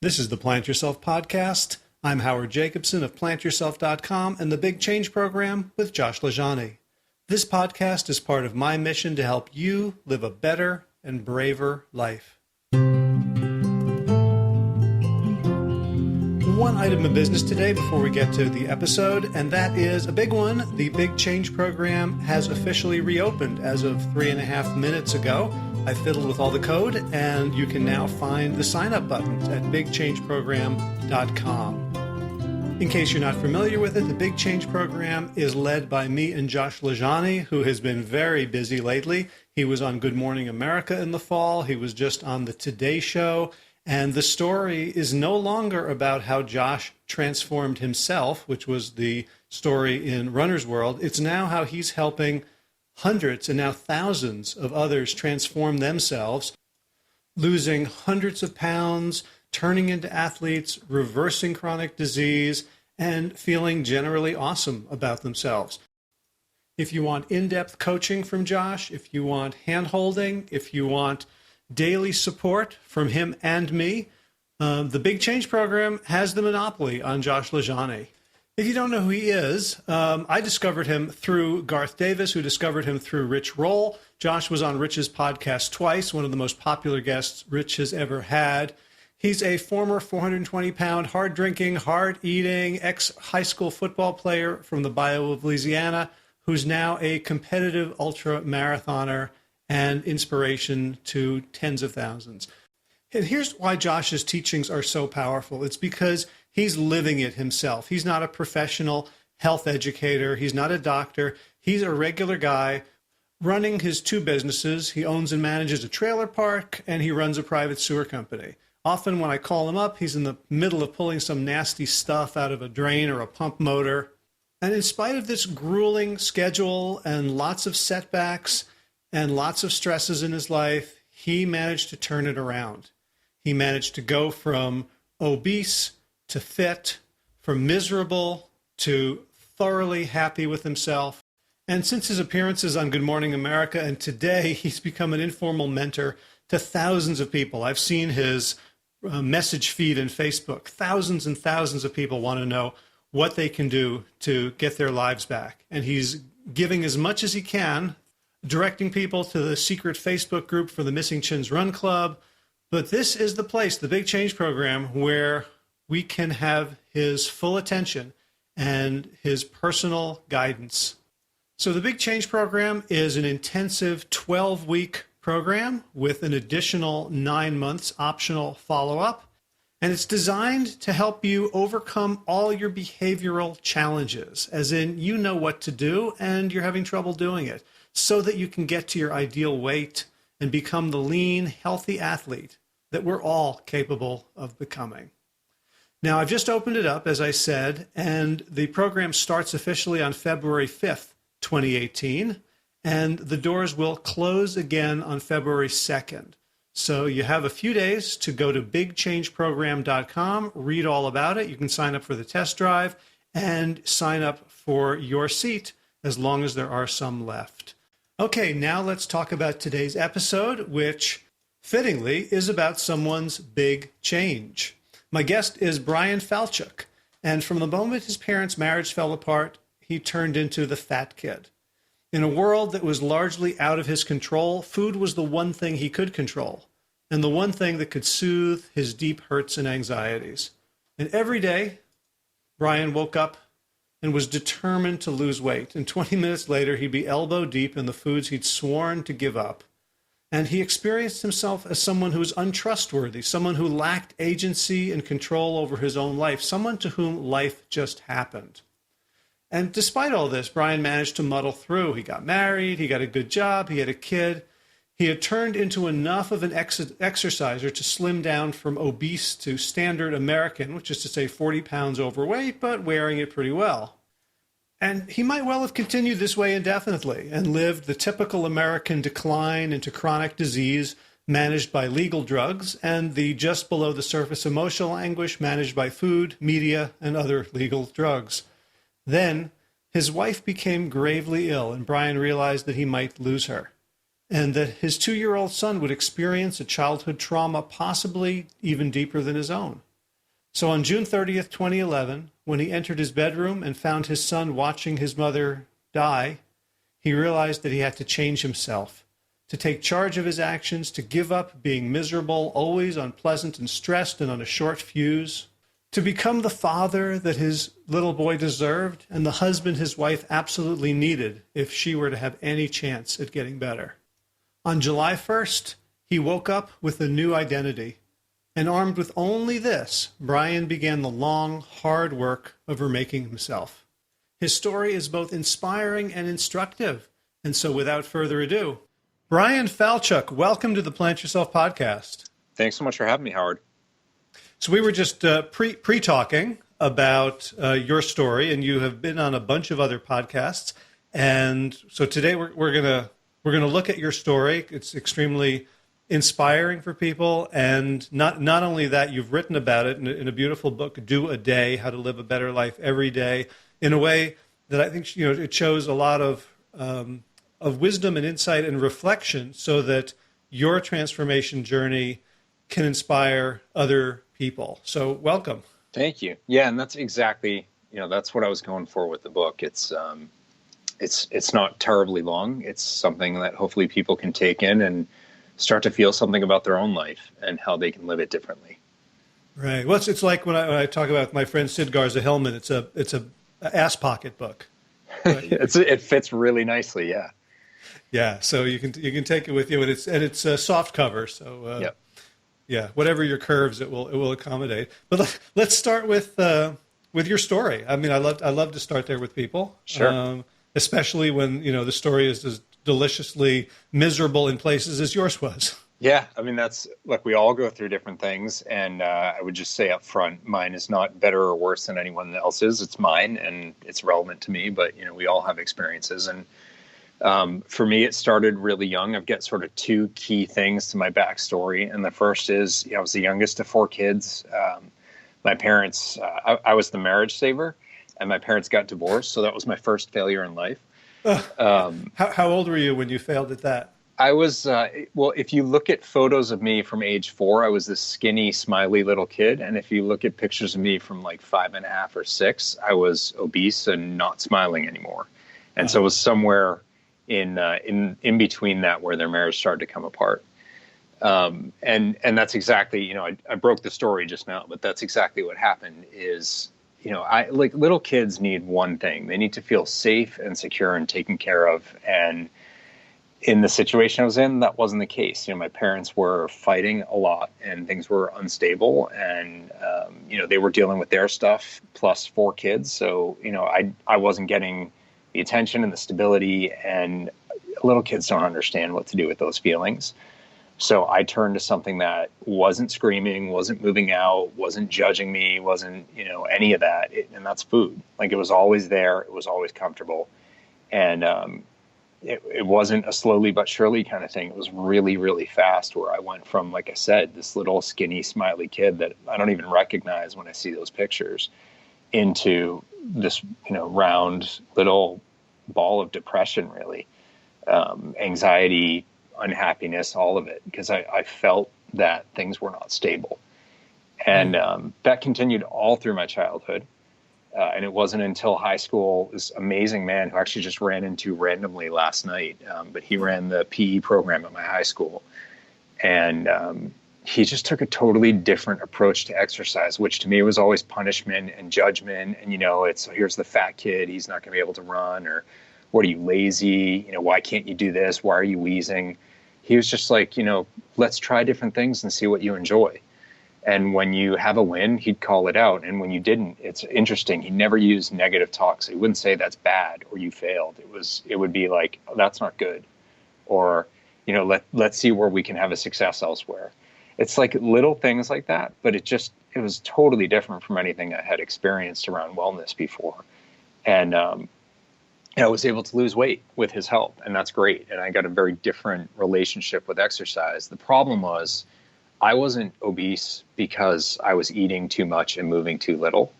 This is the Plant Yourself Podcast. I'm Howard Jacobson of PlantYourself.com and the Big Change Program with Josh LaJaunie. This podcast is part of my mission to help you live a better and braver life. One item of business today before we get to the episode, and that is a big one. The Big Change Program has officially reopened as of 3.5 minutes ago. I fiddled with all the code, and you can now find the sign-up buttons at bigchangeprogram.com. In case you're not familiar with it, the Big Change Program is led by me and Josh LaJaunie, who has been very busy lately. He was on Good Morning America in the fall. He was just on the Today Show. And the story is no longer about how Josh transformed himself, which was the story in Runner's World. It's now how he's helping hundreds and now thousands of others transform themselves, losing hundreds of pounds, turning into athletes, reversing chronic disease, and feeling generally awesome about themselves. If you want in-depth coaching from Josh, if you want hand-holding, if you want daily support from him and me, the Big Change Program has the monopoly on Josh LaJaunie. If you don't know who he is, I discovered him through Garth Davis, who discovered him through Rich Roll. Josh was on Rich's podcast twice, one of the most popular guests Rich has ever had. He's a former 420-pound, hard-drinking, hard-eating, ex-high school football player from the Bayou of Louisiana, who's now a competitive ultra-marathoner and inspiration to tens of thousands. And here's why Josh's teachings are so powerful. It's because he's living it himself. He's not a professional health educator. He's not a doctor. He's a regular guy running his two businesses. He owns and manages a trailer park, and he runs a private sewer company. Often when I call him up, he's in the middle of pulling some nasty stuff out of a drain or a pump motor. And in spite of this grueling schedule and lots of setbacks and lots of stresses in his life, he managed to turn it around. He managed to go from obese to fit, from miserable to thoroughly happy with himself. And since his appearances on Good Morning America and today, he's become an informal mentor to thousands of people. I've seen his message feed in Facebook. Thousands and thousands of people want to know what they can do to get their lives back. And he's giving as much as he can, directing people to the secret Facebook group for the Missing Chins Run Club. But this is the place, the Big Change Program, where we can have his full attention and his personal guidance. So the Big Change Program is an intensive 12-week program with an additional 9 months optional follow-up. And it's designed to help you overcome all your behavioral challenges, as in you know what to do and you're having trouble doing it, so that you can get to your ideal weight and become the lean, healthy athlete that we're all capable of becoming. Now, I've just opened it up, as I said, and the program starts officially on February 5th, 2018, and the doors will close again on February 2nd. So you have a few days to go to bigchangeprogram.com, read all about it. You can sign up for the test drive and sign up for your seat as long as there are some left. Okay, now let's talk about today's episode, which fittingly is about someone's big change. My guest is Bryan Falchuk, and from the moment his parents' marriage fell apart, he turned into the fat kid. In a world that was largely out of his control, food was the one thing he could control, and the one thing that could soothe his deep hurts and anxieties. And every day, Bryan woke up and was determined to lose weight. And 20 minutes later, he'd be elbow deep in the foods he'd sworn to give up. And he experienced himself as someone who was untrustworthy, someone who lacked agency and control over his own life, someone to whom life just happened. And despite all this, Bryan managed to muddle through. He got married, he got a good job, he had a kid. He had turned into enough of an exerciser to slim down from obese to standard American, which is to say 40 pounds overweight, but wearing it pretty well. And he might well have continued this way indefinitely and lived the typical American decline into chronic disease managed by legal drugs and the just below the surface emotional anguish managed by food, media, and other legal drugs. Then his wife became gravely ill, and Bryan realized that he might lose her, and that his 2-year-old son would experience a childhood trauma possibly even deeper than his own. So on June 30th, 2011, when he entered his bedroom and found his son watching his mother die, he realized that he had to change himself, to take charge of his actions, to give up being miserable, always unpleasant and stressed and on a short fuse, to become the father that his little boy deserved and the husband his wife absolutely needed if she were to have any chance at getting better. On July 1st, he woke up with a new identity. And armed with only this, Bryan began the long, hard work of remaking himself. His story is both inspiring and instructive. And so without further ado, Bryan Falchuk, welcome to the Plant Yourself podcast. Thanks so much for having me, Howard. So we were just pre-talking about your story, and you have been on a bunch of other podcasts. And so today we're gonna look at your story. It's extremely inspiring for people, and not only that, you've written about it in a beautiful book, Do a Day: How to Live a Better Life Every Day, in a way that I think it shows a lot of wisdom and insight and reflection, so that your transformation journey can inspire other people. So welcome. Thank you. Yeah, and that's exactly that's what I was going for with the book. It's not terribly long. It's something that hopefully people can take in and start to feel something about their own life and how they can live it differently. Right. Well, it's like when I talk about my friend Sid Garza-Hillman, it's a ass pocket book. Right? It fits really nicely. Yeah. Yeah. So you can take it with you, and it's a soft cover. So yep. Yeah, whatever your curves, it will accommodate. But let's start with your story. I mean, I love to start there with people. Sure. Especially when the story is as deliciously miserable in places as yours was. Yeah, I mean, we all go through different things, and I would just say up front, mine is not better or worse than anyone else's. It's mine, and it's relevant to me, but we all have experiences. And for me, it started really young. I've got sort of two key things to my backstory, and the first is I was the youngest of four kids. My parents, I was the marriage saver, and my parents got divorced, so that was my first failure in life. How old were you when you failed at that? I was, well, if you look at photos of me from age 4, I was this skinny, smiley little kid. And if you look at pictures of me from like 5.5 or 6, I was obese and not smiling anymore. And so it was somewhere in between that where their marriage started to come apart. And that's exactly, I broke the story just now, but that's exactly what happened is, little kids need one thing. They need to feel safe and secure and taken care of. And in the situation I was in, that wasn't the case. My parents were fighting a lot and things were unstable, and, they were dealing with their stuff plus 4 kids. So, I wasn't getting the attention and the stability, and little kids don't understand what to do with those feelings. So I turned to something that wasn't screaming, wasn't moving out, wasn't judging me, wasn't, any of that. And that's food. Like, it was always there. It was always comfortable. And it wasn't a slowly but surely kind of thing. It was really, really fast, where I went from, like I said, this little skinny, smiley kid that I don't even recognize when I see those pictures, into this, round little ball of depression, really. Anxiety, unhappiness, all of it, because I felt that things were not stable. And that continued all through my childhood. And it wasn't until high school, this amazing man who actually just ran into randomly last night, but he ran the PE program at my high school. And he just took a totally different approach to exercise, which to me was always punishment and judgment. And, it's, here's the fat kid, he's not going to be able to run, or what are you, lazy? Why can't you do this? Why are you wheezing? He was just like, let's try different things and see what you enjoy. And when you have a win, he'd call it out. And when you didn't, it's interesting. He never used negative talk. So he wouldn't say that's bad or you failed. It would be like, oh, that's not good. Or, let's see where we can have a success elsewhere. It's like little things like that, but it was totally different from anything I had experienced around wellness before. And, I was able to lose weight with his help, and that's great. And I got a very different relationship with exercise. The problem was I wasn't obese because I was eating too much and moving too little.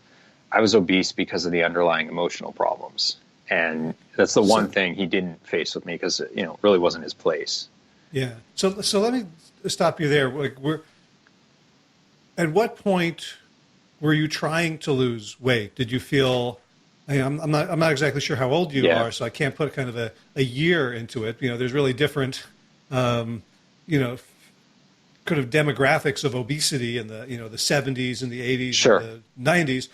I was obese because of the underlying emotional problems. And that's the one thing he didn't face with me, because, it really wasn't his place. Yeah. So, let me stop you there. Like, at what point, when you realized that you were obese, were you trying to lose weight? Did you feel, I'm not exactly sure how old you are, so I can't put kind of a year into it. There's really different, you know, kind of demographics of obesity in the 70s and the 80s Sure. and the 90s.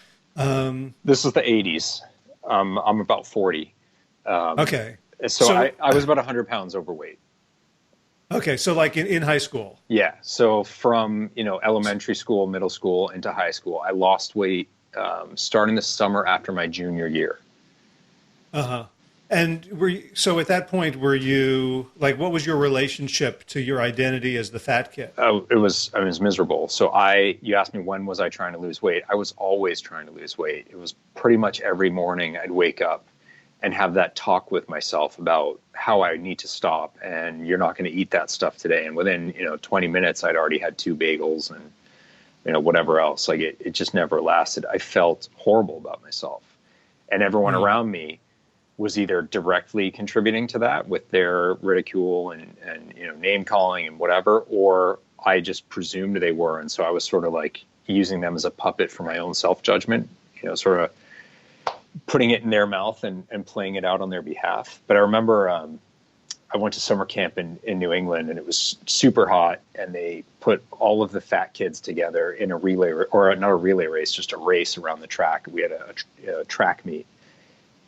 This is the 80s. I'm about 40. Okay. So I was about 100 pounds overweight. Okay. So like in high school. Yeah. So from, elementary school, middle school into high school, I lost weight starting the summer after my junior year. Uh-huh. And so at that point, were you like, what was your relationship to your identity as the fat kid? I was miserable. So you asked me, when was I trying to lose weight? I was always trying to lose weight. It was pretty much every morning I'd wake up and have that talk with myself about how I need to stop, and you're not going to eat that stuff today. And within, 20 minutes, I'd already had 2 bagels and, whatever else. Like it just never lasted. I felt horrible about myself, and everyone around me was either directly contributing to that with their ridicule and name calling and whatever, or I just presumed they were. And so I was sort of like using them as a puppet for my own self-judgment, sort of putting it in their mouth and playing it out on their behalf. But I remember I went to summer camp in New England, and it was super hot, and they put all of the fat kids together in a relay, or not a relay race, just a race around the track. We had a track meet.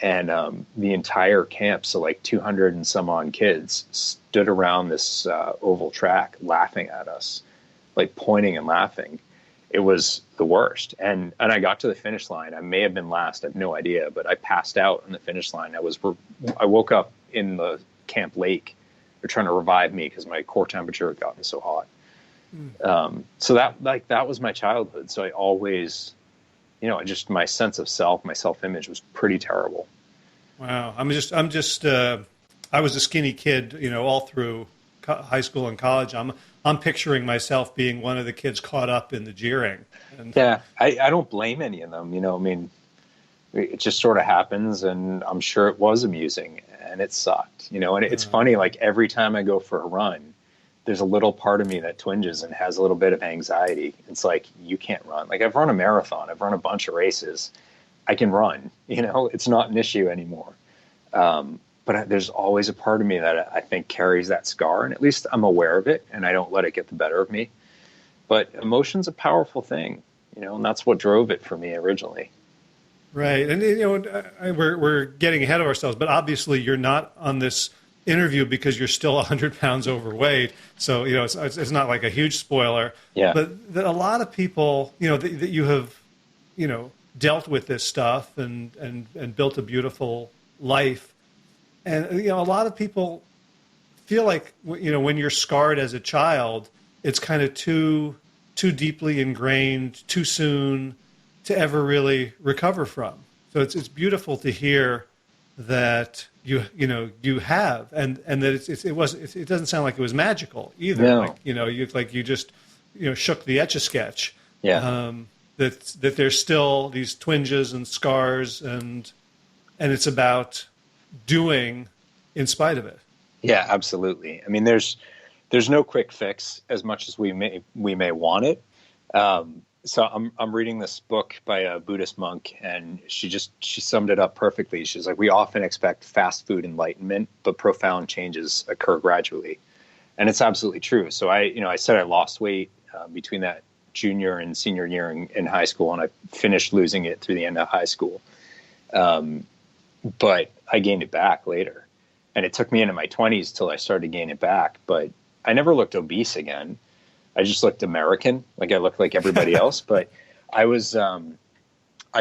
And the entire camp, so like 200 and some odd kids, stood around this oval track laughing at us, like pointing and laughing. It was the worst. And I got to the finish line. I may have been last. I have no idea. But I passed out on the finish line. I woke up in the camp lake. They're trying to revive me because my core temperature had gotten so hot. So that was my childhood. So I always... my sense of self, my self-image was pretty terrible. Wow. I was a skinny kid, all through high school and college. I'm picturing myself being one of the kids caught up in the jeering. Yeah. I don't blame any of them. It just sort of happens, and I'm sure it was amusing, and it sucked, and it's funny, like every time I go for a run, there's a little part of me that twinges and has a little bit of anxiety. It's like, you can't run. Like I've run a marathon, I've run a bunch of races. I can run, it's not an issue anymore. But there's always a part of me that I think carries that scar, and at least I'm aware of it and I don't let it get the better of me. But emotion's a powerful thing, and that's what drove it for me originally. Right. And, we're getting ahead of ourselves, but obviously you're not on this interview because you're still 100 pounds overweight. So, it's not like a huge spoiler. Yeah. But that a lot of people, that you have, dealt with this stuff and built a beautiful life. And, a lot of people feel like, when you're scarred as a child, it's kind of too deeply ingrained, too soon to ever really recover from. So it's beautiful to hear that you have, and that it doesn't sound like it was magical either. No. You just shook the Etch-a-Sketch. Yeah. That there's still these twinges and scars, and it's about doing in spite of it. Yeah, absolutely. I mean, there's no quick fix as much as we may want it. So I'm reading this book by a Buddhist monk, and she summed it up perfectly. She's like, we often expect fast food enlightenment, but profound changes occur gradually. And it's absolutely true. So I said I lost weight between that junior and senior year in high school, and I finished losing it through the end of high school. But I gained it back later, and it took me into my 20s till I started to gain it back. But I never looked obese again. I just looked American, like I looked like everybody else. But I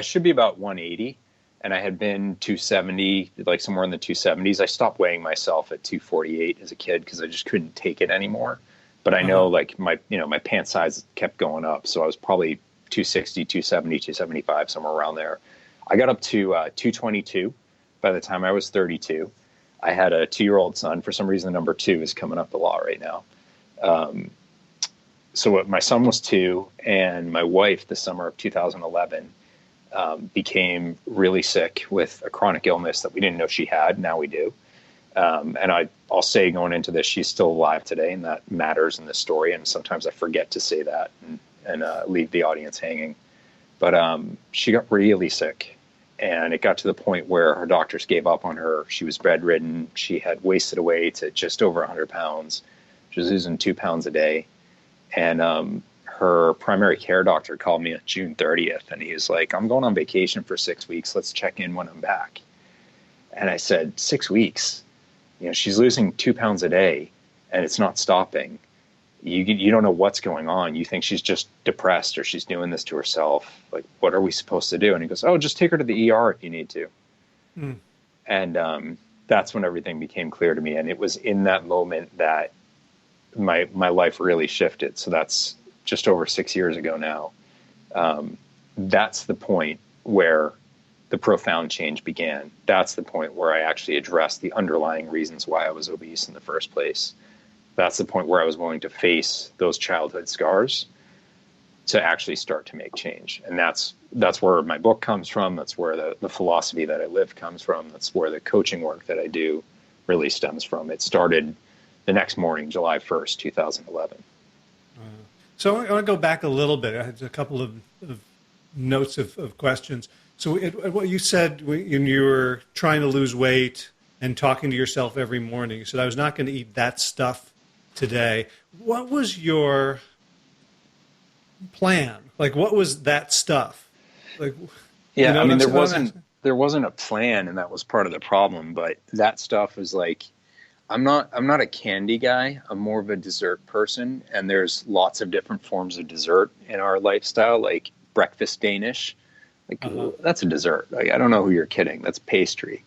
should be about 180, and I had been 270, like somewhere in the 270s. I stopped weighing myself at 248 as a kid because I just couldn't take it anymore. But I know like my pant size kept going up. So I was probably 260, 270, 275, somewhere around there. I got up to 222 by the time I was 32. I had a 2-year-old son. For some reason, the number 2 is coming up a lot right now. So my son was 2, and my wife, the summer of 2011, became really sick with a chronic illness that we didn't know she had. Now we do. And I'll say going into this, she's still alive today, and that matters in this story. And sometimes I forget to say that and leave the audience hanging. But she got really sick, and it got to the point where her doctors gave up on her. She was bedridden. She had wasted away to just over 100 pounds. She was losing 2 pounds a day. And her primary care doctor called me on June 30th, and he was like, I'm going on vacation for 6 weeks. Let's check in when I'm back. And I said, 6 weeks? You know, she's losing 2 pounds a day, and it's not stopping. You don't know what's going on. You think she's just depressed or she's doing this to herself. Like, what are we supposed to do? And he goes, oh, just take her to the ER if you need to. Mm. And that's when everything became clear to me. And it was in that moment that my life really shifted. So that's just over 6 years ago now. That's the point where the profound change began. That's the point where I actually addressed the underlying reasons why I was obese in the first place. That's the point where I was willing to face those childhood scars to actually start to make change. And that's where my book comes from. That's where the philosophy that I live comes from. That's where the coaching work that I do really stems from. It started the next morning, July 1st, 2011. So I want to go back a little bit. I had a couple of notes of questions. So what you said when you were trying to lose weight and talking to yourself every morning, you said, I was not going to eat that stuff today. What was your plan? Like, what was that stuff? Like, yeah, you know, I mean, there wasn't a plan, and that was part of the problem. But that stuff was like, I'm not a candy guy. I'm more of a dessert person, and there's lots of different forms of dessert in our lifestyle, like breakfast Danish. Like, that's a dessert. Like, I don't know who you're kidding. That's pastry.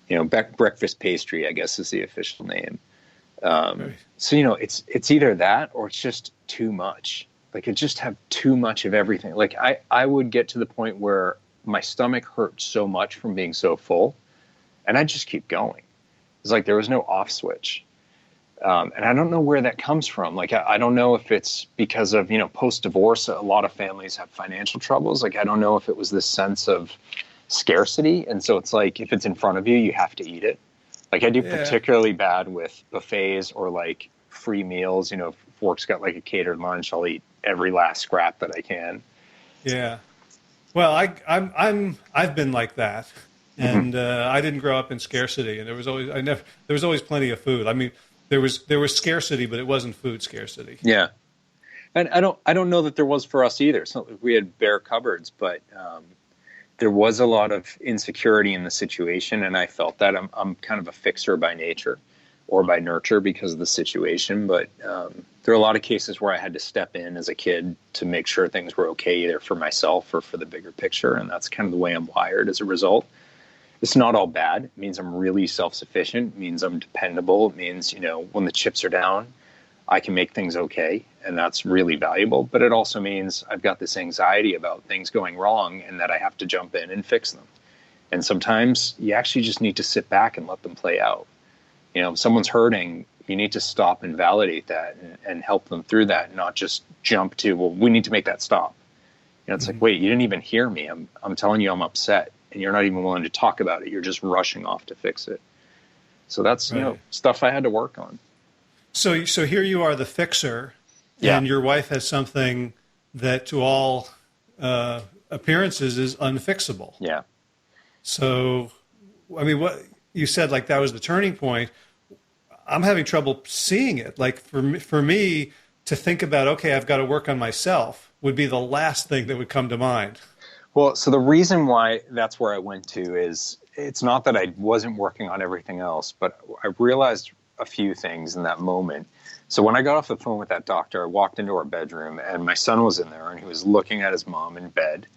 You know, breakfast pastry, I guess, is the official name. Right. So, you know, it's either that or it's just too much. Like, it just have too much of everything. Like, I would get to the point where my stomach hurt so much from being so full, and I'd just keep going. It's like there was no off switch. And I don't know where that comes from. Like, I don't know if it's because of, you know, post-divorce, a lot of families have financial troubles. Like, I don't know if it was this sense of scarcity. And so it's like, if it's in front of you, you have to eat it. Like, I do particularly bad with buffets or like free meals. You know, if work's got like a catered lunch, I'll eat every last scrap that I can. Yeah. Well, I've been like that, and I didn't grow up in scarcity, and there was always plenty of food. I mean, there was scarcity, but it wasn't food scarcity. Yeah, and I don't know that there was for us either. It's not like we had bare cupboards, but there was a lot of insecurity in the situation, and I felt that. I'm kind of a fixer by nature or by nurture because of the situation, but there are a lot of cases where I had to step in as a kid to make sure things were okay, either for myself or for the bigger picture, and that's kind of the way I'm wired as a result. It's not all bad. It means I'm really self-sufficient. It means I'm dependable. It means, you know, when the chips are down, I can make things okay, and that's really valuable. But it also means I've got this anxiety about things going wrong and that I have to jump in and fix them. And sometimes you actually just need to sit back and let them play out. You know, if someone's hurting, you need to stop and validate that and help them through that, not just jump to, well, we need to make that stop. You know, it's like, wait, you didn't even hear me. I'm telling you I'm upset, and you're not even willing to talk about it. You're just rushing off to fix it. So that's, you know, stuff I had to work on. So here you are, the fixer, and your wife has something that, to all appearances, is unfixable. Yeah. So, I mean, what you said, like, that was the turning point. I'm having trouble seeing it. Like, for me to think about, okay, I've got to work on myself, would be the last thing that would come to mind. Well, so the reason why that's where I went to is, it's not that I wasn't working on everything else, but I realized a few things in that moment. So when I got off the phone with that doctor, I walked into our bedroom, and my son was in there, and he was looking at his mom in bed.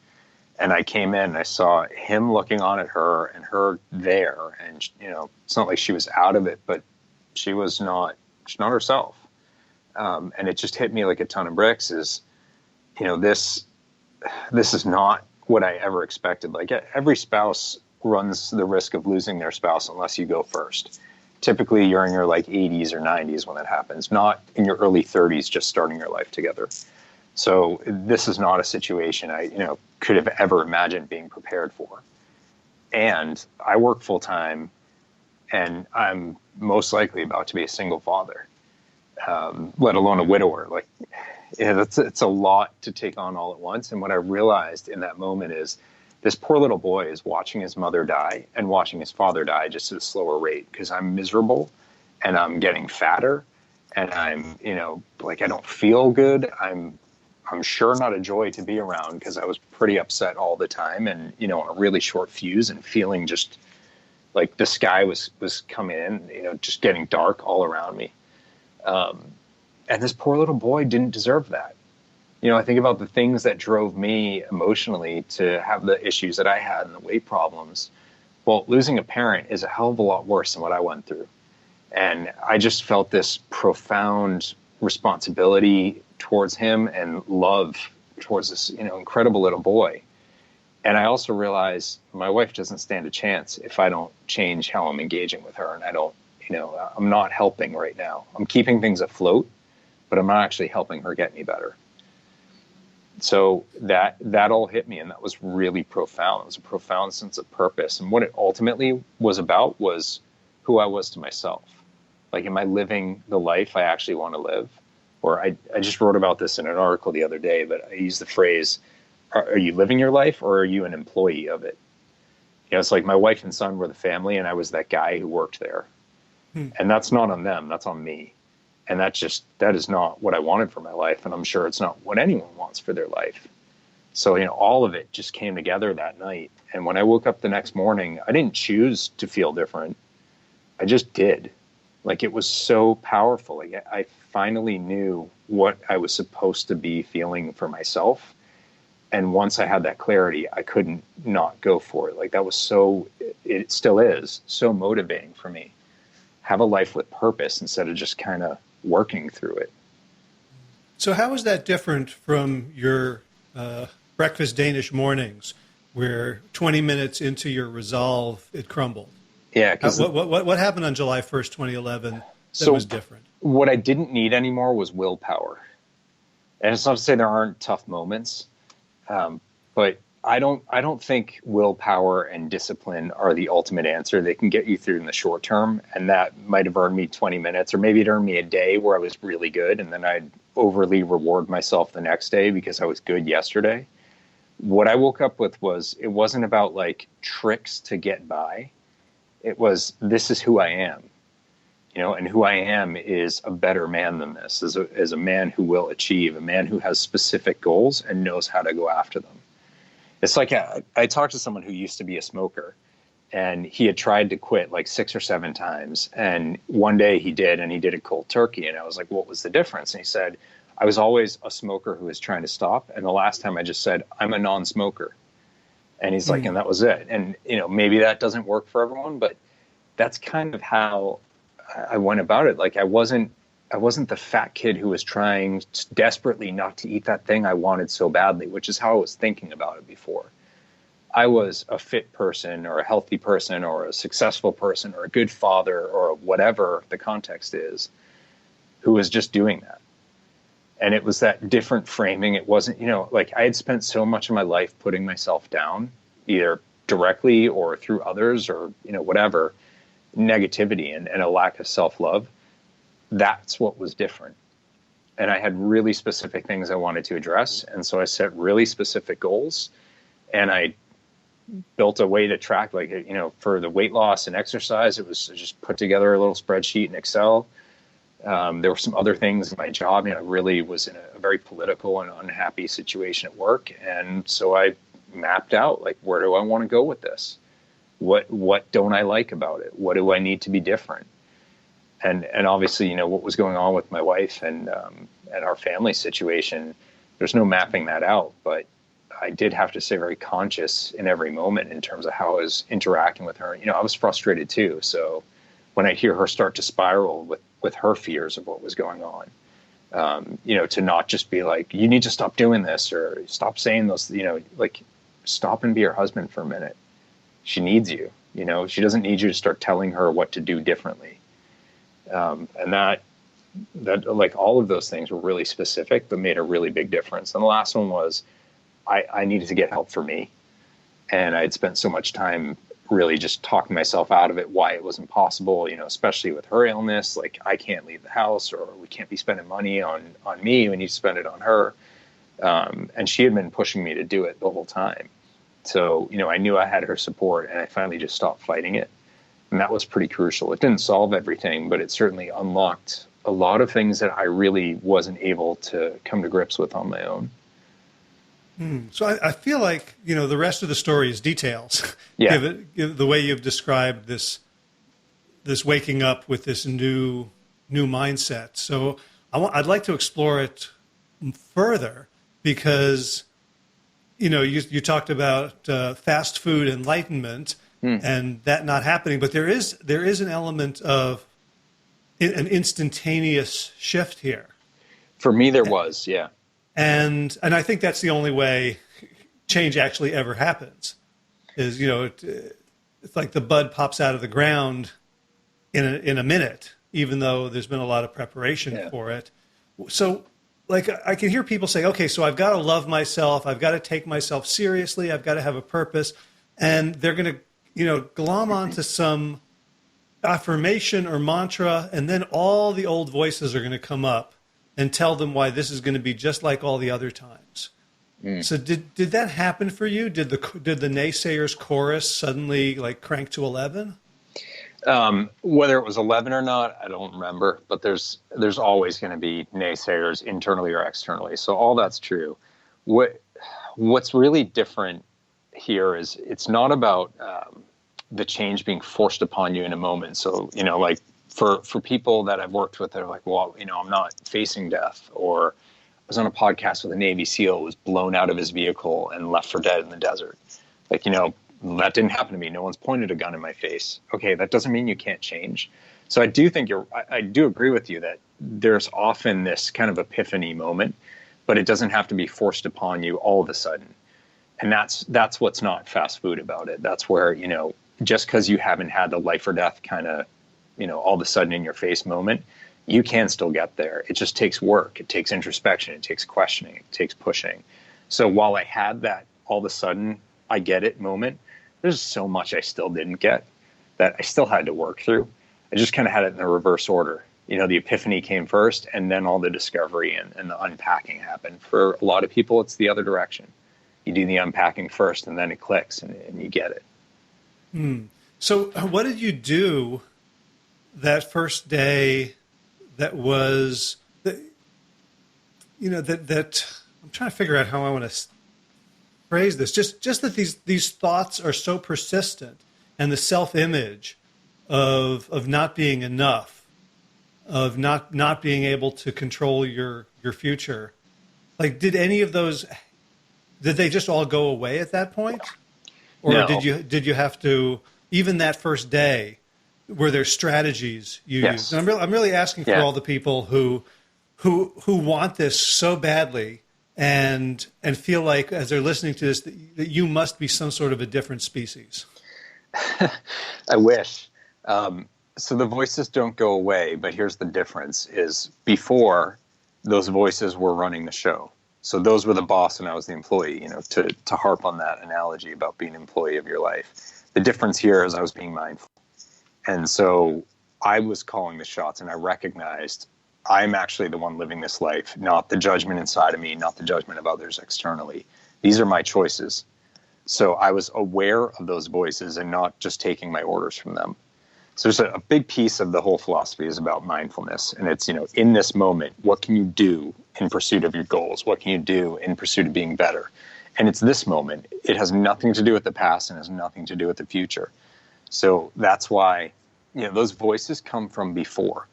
And I came in and I saw him looking on at her and her there. And, you know, it's not like she was out of it, but she's not herself. And it just hit me like a ton of bricks is, you know, this is not what I ever expected. Like, every spouse runs the risk of losing their spouse unless you go first. Typically, you're in your like 80s or 90s when that happens, not in your early 30s, just starting your life together. So this is not a situation I, you know, could have ever imagined being prepared for. And I work full time, and I'm most likely about to be a single father, let alone a widower. Like, Yeah, it's a lot to take on all at once. And what I realized in that moment is this poor little boy is watching his mother die and watching his father die just at a slower rate because I'm miserable and I'm getting fatter and I'm, like I don't feel good. I'm sure not a joy to be around because I was pretty upset all the time and, on a really short fuse and feeling just like the sky was coming in, just getting dark all around me. And this poor little boy didn't deserve that. I think about the things that drove me emotionally to have the issues that I had and the weight problems. Well, losing a parent is a hell of a lot worse than what I went through. And I just felt this profound responsibility towards him and love towards this, incredible little boy. And I also realized my wife doesn't stand a chance if I don't change how I'm engaging with her. And I don't, I'm not helping right now. I'm keeping things afloat, but I'm not actually helping her get me better. So that all hit me, and that was really profound. It was a profound sense of purpose. And what it ultimately was about was who I was to myself. Like, am I living the life I actually want to live? Or I just wrote about this in an article the other day, but I used the phrase, are you living your life or are you an employee of it? It's like my wife and son were the family, and I was that guy who worked there. And that's not on them, that's on me. And that is not what I wanted for my life. And I'm sure it's not what anyone wants for their life. So, all of it just came together that night. And when I woke up the next morning, I didn't choose to feel different. I just did. Like, it was so powerful. Like, I finally knew what I was supposed to be feeling for myself. And once I had that clarity, I couldn't not go for it. Like, that was it still is so motivating for me. Have a life with purpose instead of just kind of working through it. So how is that different from your breakfast Danish mornings where 20 minutes into your resolve, it crumbled? Yeah. What happened on July 1st, 2011 that was different? What I didn't need anymore was willpower. And it's not to say there aren't tough moments, but I don't think willpower and discipline are the ultimate answer. They can get you through in the short term, and that might have earned me 20 minutes, or maybe it earned me a day where I was really good, and then I'd overly reward myself the next day because I was good yesterday. What I woke up with was, it wasn't about like tricks to get by. It was, this is who I am, and who I am is a better man than this, as a man who will achieve, a man who has specific goals and knows how to go after them. It's like I talked to someone who used to be a smoker, and he had tried to quit like 6 or 7 times. And one day he did, and he did it cold turkey. And I was like, what was the difference? And he said, I was always a smoker who was trying to stop. And the last time I just said, I'm a non-smoker. And he's like, and that was it. And, maybe that doesn't work for everyone, but that's kind of how I went about it. Like, I wasn't the fat kid who was trying desperately not to eat that thing I wanted so badly, which is how I was thinking about it before. I was a fit person or a healthy person or a successful person or a good father or whatever the context is, who was just doing that. And it was that different framing. It wasn't, like, I had spent so much of my life putting myself down, either directly or through others or, whatever, negativity and a lack of self-love. That's what was different. And I had really specific things I wanted to address. And so I set really specific goals, and I built a way to track, like, for the weight loss and exercise, it was just put together a little spreadsheet in Excel. There were some other things in my job. I really was in a very political and unhappy situation at work. And so I mapped out, like, where do I want to go with this? What don't I like about it? What do I need to be different? And obviously, what was going on with my wife and our family situation, there's no mapping that out. But I did have to stay very conscious in every moment in terms of how I was interacting with her. I was frustrated too. So when I hear her start to spiral with her fears of what was going on, to not just be like, you need to stop doing this or stop saying those, like, stop and be her husband for a minute. She needs you. She doesn't need you to start telling her what to do differently. And that like, all of those things were really specific, but made a really big difference. And the last one was I needed to get help for me. And I'd spent so much time really just talking myself out of it, why it wasn't possible, especially with her illness. Like, I can't leave the house, or we can't be spending money on me. We need to spend it on her. And she had been pushing me to do it the whole time. So, I knew I had her support, and I finally just stopped fighting it. And that was pretty crucial. It didn't solve everything, but it certainly unlocked a lot of things that I really wasn't able to come to grips with on my own. So I feel like, the rest of the story is details. Yeah. Give the way you've described this waking up with this new mindset. So I'd like to explore it further, because, you talked about fast food enlightenment and that not happening, but there is an element of an instantaneous shift here. For me, there was, yeah. And I think that's the only way change actually ever happens. Is it's like the bud pops out of the ground in a minute, even though there's been a lot of preparation for it. So, like, I can hear people say, okay, so I've got to love myself, I've got to take myself seriously, I've got to have a purpose, and they're going to glom onto some affirmation or mantra, and then all the old voices are going to come up and tell them why this is going to be just like all the other times. So did that happen for you? Did the naysayers chorus suddenly crank to 11? Whether it was 11 or not, I don't remember, but there's always going to be naysayers internally or externally. So all that's true. What's really different here is it's not about the change being forced upon you in a moment. So, for people that I've worked with, they're like, well, I'm not facing death. Or I was on a podcast with a Navy SEAL who was blown out of his vehicle and left for dead in the desert. That didn't happen to me. No one's pointed a gun in my face. Okay, that doesn't mean you can't change. So I do think I do agree with you that there's often this kind of epiphany moment, but it doesn't have to be forced upon you all of a sudden. And that's what's not fast food about it. That's where, just because you haven't had the life or death kind of, all of a sudden in your face moment, you can still get there. It just takes work. It takes introspection. It takes questioning. It takes pushing. So while I had that all of a sudden I get it moment, there's so much I still didn't get that I still had to work through. I just kind of had it in the reverse order. The epiphany came first, and then all the discovery and the unpacking happened. For a lot of people, it's the other direction. You do the unpacking first, and then it clicks, and you get it. So what did you do that first day that was, that I'm trying to figure out how I want to phrase this. Just that these thoughts are so persistent, and the self-image of not being enough, of not being able to control your future. Did any of those, did they just all go away at that point? Or No. did you have to, even that first day, were there strategies you used? And I'm really asking for all the people who want this so badly and feel like, as they're listening to this, that you must be some sort of a different species. I wish. So the voices don't go away, but here's the difference is before those voices were running the show. So those were the boss and I was the employee, to harp on that analogy about being an employee of your life. The difference here is I was being mindful. And so I was calling the shots, and I recognized I'm actually the one living this life, not the judgment inside of me, not the judgment of others externally. These are my choices. So I was aware of those voices and not just taking my orders from them. So there's a big piece of the whole philosophy is about mindfulness. And it's, in this moment, what can you do in pursuit of your goals? What can you do in pursuit of being better? And it's this moment. It has nothing to do with the past and has nothing to do with the future. So that's why, those voices come from before,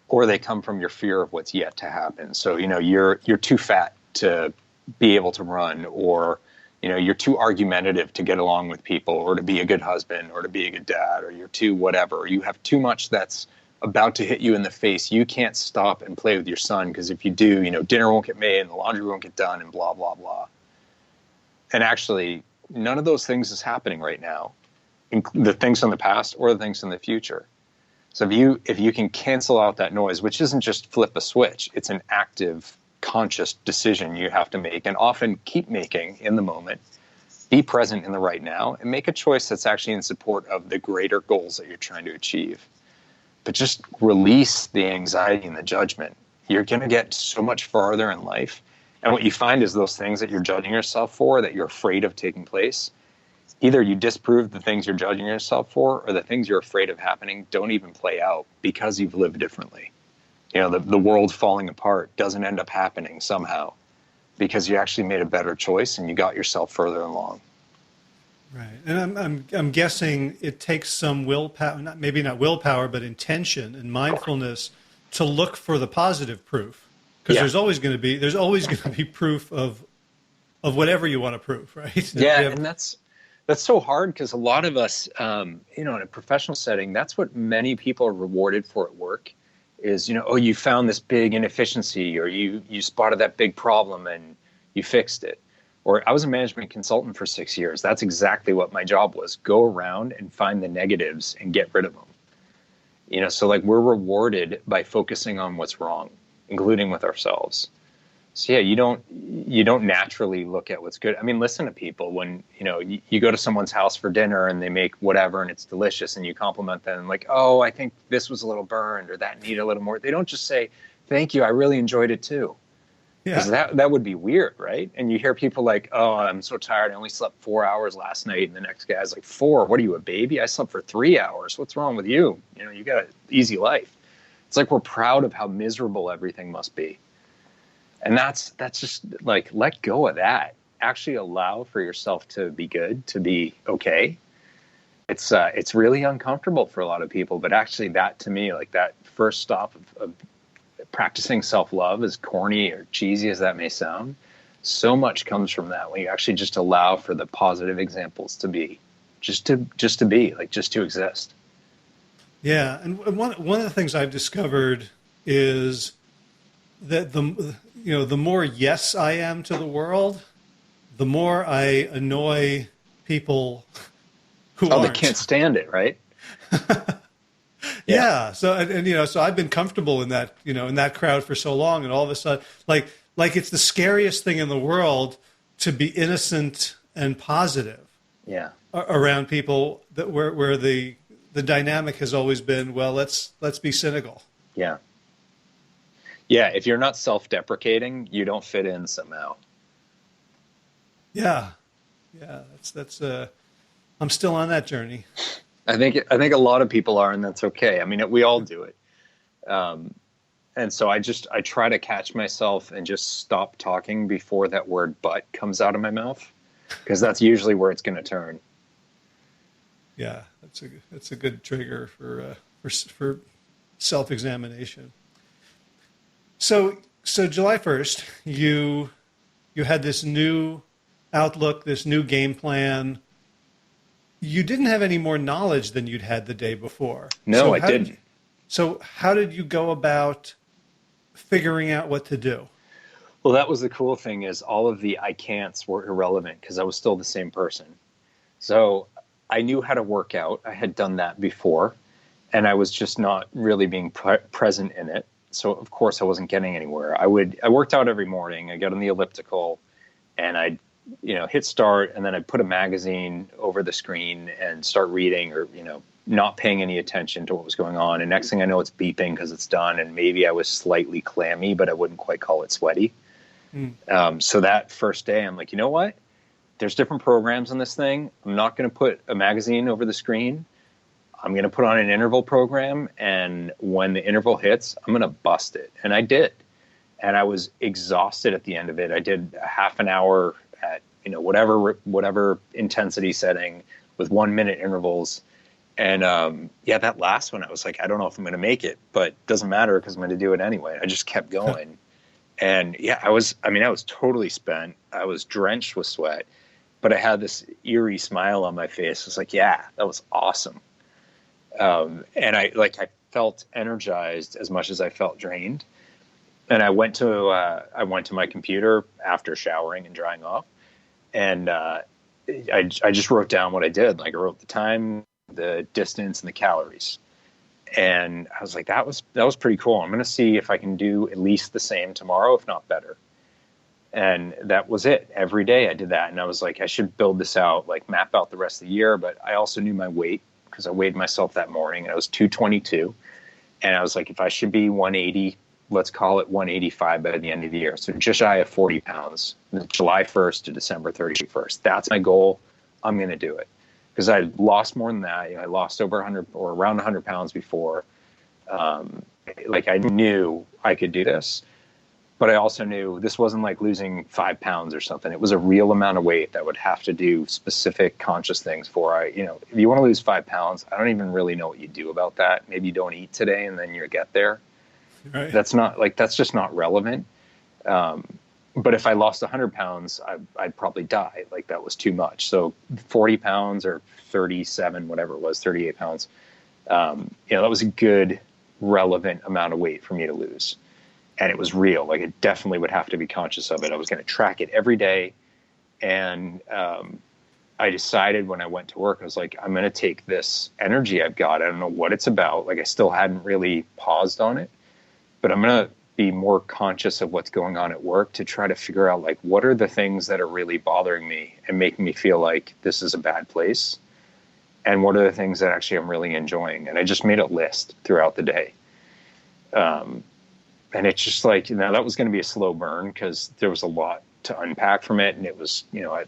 or they come from your fear of what's yet to happen. So, you're too fat to be able to run, or, you're too argumentative to get along with people, or to be a good husband, or to be a good dad, or you're too whatever. Or you have too much that's about to hit you in the face. You can't stop and play with your son, because if you do, dinner won't get made and the laundry won't get done and blah, blah, blah. And actually, none of those things is happening right now. The things from the past or the things from the future. So if you can cancel out that noise, which isn't just flip a switch, it's an active, conscious decision you have to make and often keep making in the moment. Be present in the right now and make a choice that's actually in support of the greater goals that you're trying to achieve. But just release the anxiety and the judgment. You're going to get so much farther in life. And what you find is those things that you're judging yourself for, that you're afraid of taking place, either you disprove the things you're judging yourself for, or the things you're afraid of happening don't even play out because you've lived differently. You know, the world falling apart doesn't end up happening somehow because you actually made a better choice and you got yourself further along. Right. And I'm guessing it takes some willpower, maybe not willpower, but intention and mindfulness to look for the positive proof. Because there's always going to be proof of whatever you want to prove, right? Yeah, and that's so hard because a lot of us, in a professional setting, that's what many people are rewarded for at work is, you found this big inefficiency, or you spotted that big problem and you fixed it. Or I was a management consultant for 6 years. That's exactly what my job was. Go around and find the negatives and get rid of them. So like we're rewarded by focusing on what's wrong, including with ourselves. So yeah, you don't naturally look at what's good. I mean, listen to people when, you go to someone's house for dinner and they make whatever and it's delicious and you compliment them like, oh, I think this was a little burned or that needed a little more. They don't just say, thank you, I really enjoyed it too. Because that would be weird, right? And you hear people like, oh, I'm so tired. I only slept 4 hours last night. And the next guy's like, 4? What are you, a baby? I slept for 3 hours. What's wrong with you? You got an easy life. It's like we're proud of how miserable everything must be. And that's just like, let go of that. Actually allow for yourself to be good, to be okay. It's really uncomfortable for a lot of people, but actually that to me, like that first stop of practicing self-love, as corny or cheesy as that may sound, so much comes from that when you actually just allow for the positive examples to be, just to be, like just to exist. Yeah, and one of the things I've discovered is that the more yes I am to the world, the more I annoy people who aren't. They can't stand it, right? Yeah. So so I've been comfortable in that in that crowd for so long, and all of a sudden, like it's the scariest thing in the world to be innocent and positive. Yeah. Around people that where the dynamic has always been, well, let's be cynical. Yeah. Yeah. If you're not self-deprecating, you don't fit in somehow. Yeah. Yeah. That's I'm still on that journey. I think a lot of people are, and that's okay. I mean, we all do it. And so I try to catch myself and just stop talking before that word "but" comes out of my mouth, because that's usually where it's going to turn. Yeah, that's a good trigger for self-examination. So July 1st, you had this new outlook, this new game plan. You didn't have any more knowledge than you'd had the day before. No, I didn't. So how did you go about figuring out what to do? Well, that was the cool thing, is all of the I can'ts were irrelevant because I was still the same person. So I knew how to work out. I had done that before, and I was just not really being present in it. So of course I wasn't getting anywhere. I worked out every morning. I got on the elliptical and I'd hit start, and then I'd put a magazine over the screen and start reading, or, not paying any attention to what was going on. And next thing I know, it's beeping because it's done. And maybe I was slightly clammy, but I wouldn't quite call it sweaty. So that first day, I'm like, you know what? There's different programs in this thing. I'm not going to put a magazine over the screen. I'm going to put on an interval program. And when the interval hits, I'm going to bust it. And I did. And I was exhausted at the end of it. I did a half an hour at whatever intensity setting with 1 minute intervals. And that last one, I was like, I don't know if I'm going to make it, but it doesn't matter because I'm going to do it anyway. I just kept going. And I was totally spent. I was drenched with sweat, but I had this eerie smile on my face. I was like, yeah, that was awesome. And I felt energized as much as I felt drained. And I went to my computer after showering and drying off, and I just wrote down what I did. Like, I wrote the time, the distance, and the calories. And I was like, that was pretty cool. I'm going to see if I can do at least the same tomorrow, if not better. And that was it. Every day I did that. And I was like, I should build this out, like map out the rest of the year. But I also knew my weight because I weighed myself that morning and I was 222. And I was like, if I should be 180, let's call it 185 by the end of the year. So just shy of 40 pounds, July 1st to December 31st. That's my goal. I'm going to do it because I lost more than that. I lost over 100 or around 100 pounds before. Like I knew I could do this. But I also knew this wasn't like losing 5 pounds or something. It was a real amount of weight that would have to do specific conscious things for. If you want to lose 5 pounds, I don't even really know what you do about that. Maybe you don't eat today and then you get there. Right. That's just not relevant. But if I lost 100 pounds, I'd probably die. Like that was too much. So 40 pounds or 37, whatever it was, 38 pounds. That was a good relevant amount of weight for me to lose. And it was real. Like it definitely would have to be conscious of it. I was going to track it every day. And I decided when I went to work, I was like, I'm going to take this energy I've got. I don't know what it's about. Like I still hadn't really paused on it, but I'm going to be more conscious of what's going on at work to try to figure out like, what are the things that are really bothering me and making me feel like this is a bad place? And what are the things that actually I'm really enjoying? And I just made a list throughout the day. And it's just like, that was going to be a slow burn because there was a lot to unpack from it. And it was, I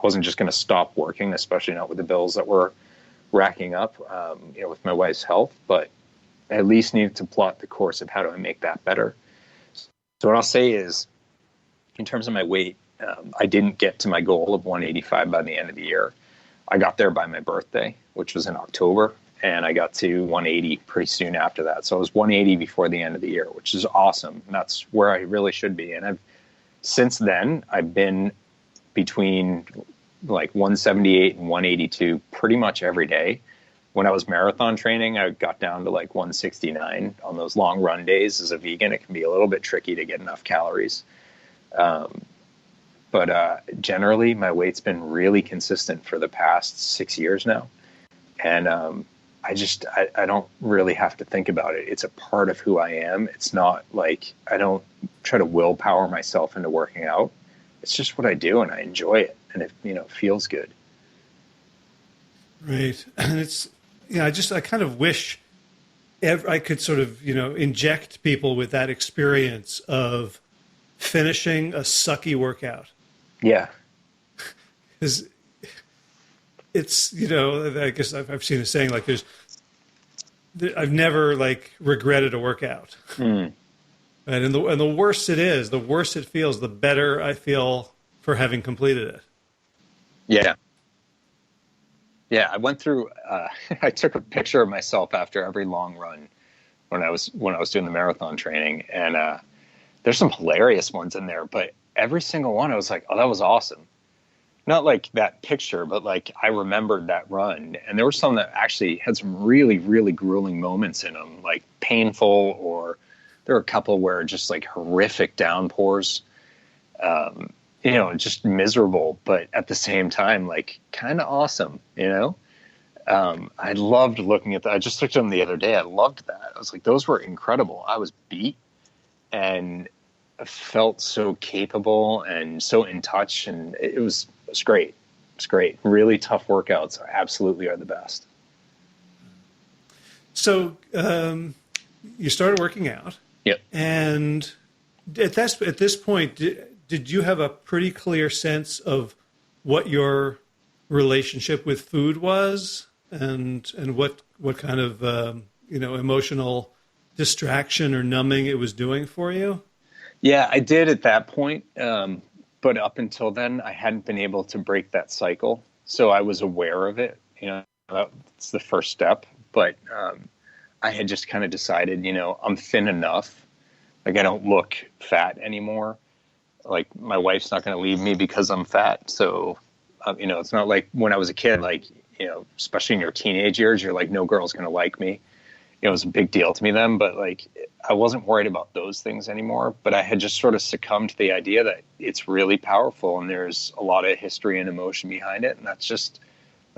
wasn't just going to stop working, especially not with the bills that were racking up, with my wife's health, but I at least needed to plot the course of how do I make that better. So what I'll say is, in terms of my weight, I didn't get to my goal of 185 by the end of the year. I got there by my birthday, which was in October. And I got to 180 pretty soon after that. So I was 180 before the end of the year, which is awesome. And that's where I really should be. And since then, I've been between like 178 and 182 pretty much every day. When I was marathon training, I got down to like 169 on those long run days. As a vegan, it can be a little bit tricky to get enough calories. But generally, my weight's been really consistent for the past 6 years now. And I don't really have to think about it. It's a part of who I am. It's not like I don't try to willpower myself into working out. It's just what I do and I enjoy it. And it feels good. Right. And it's, I kind of wish I could sort of, inject people with that experience of finishing a sucky workout. Yeah. Because it's, I guess I've seen a saying like I've never like regretted a workout. And the worse it is, the worse it feels, the better I feel for having completed it. Yeah. Yeah. I went through, I took a picture of myself after every long run when I was doing the marathon training, and there's some hilarious ones in there, but every single one I was like, oh, that was awesome. Not like that picture, but like I remembered that run. And there were some that actually had some really, really grueling moments in them, like painful, or there were a couple where just like horrific downpours, just miserable, but at the same time, like kind of awesome, I loved looking at that. I just looked at them the other day. I loved that. I was like, those were incredible. I was beat and I felt so capable and so in touch, and it was great. It's great. Really tough workouts absolutely are the best. So you started working out. Yep. And at this point, did you have a pretty clear sense of what your relationship with food was, and what kind of emotional distraction or numbing it was doing for you? Yeah, I did at that point. But up until then, I hadn't been able to break that cycle. So I was aware of it. That's the first step. But I had just kind of decided, I'm thin enough. Like I don't look fat anymore. Like my wife's not going to leave me because I'm fat. So, it's not like when I was a kid, like, especially in your teenage years, you're like, no girl's going to like me. It was a big deal to me then, but like I wasn't worried about those things anymore. But I had just sort of succumbed to the idea that it's really powerful and there's a lot of history and emotion behind it. And that's just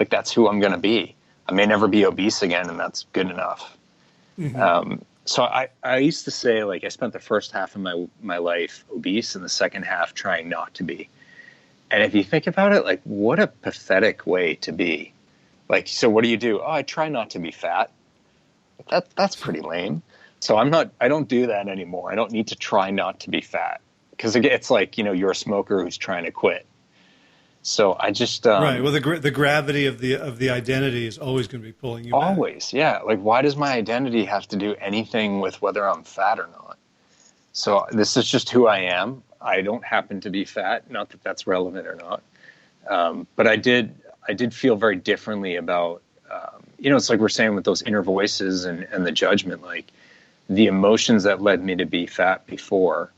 that's who I'm going to be. I may never be obese again, and that's good enough. Mm-hmm. So I used to say, like, I spent the first half of my life obese and the second half trying not to be. And if you think about it, like, what a pathetic way to be. Like, so what do? Oh, I try not to be fat. That's pretty lame. So I don't do that anymore. I don't need to try not to be fat because it's like, you're a smoker who's trying to quit. So I just, Right. Well, the gravity of the identity is always going to be pulling you back. always, yeah. Like, why does my identity have to do anything with whether I'm fat or not? So this is just who I am. I don't happen to be fat. Not that that's relevant or not. But I did feel very differently about, it's like we're saying with those inner voices and the judgment, like the emotions that led me to be fat before.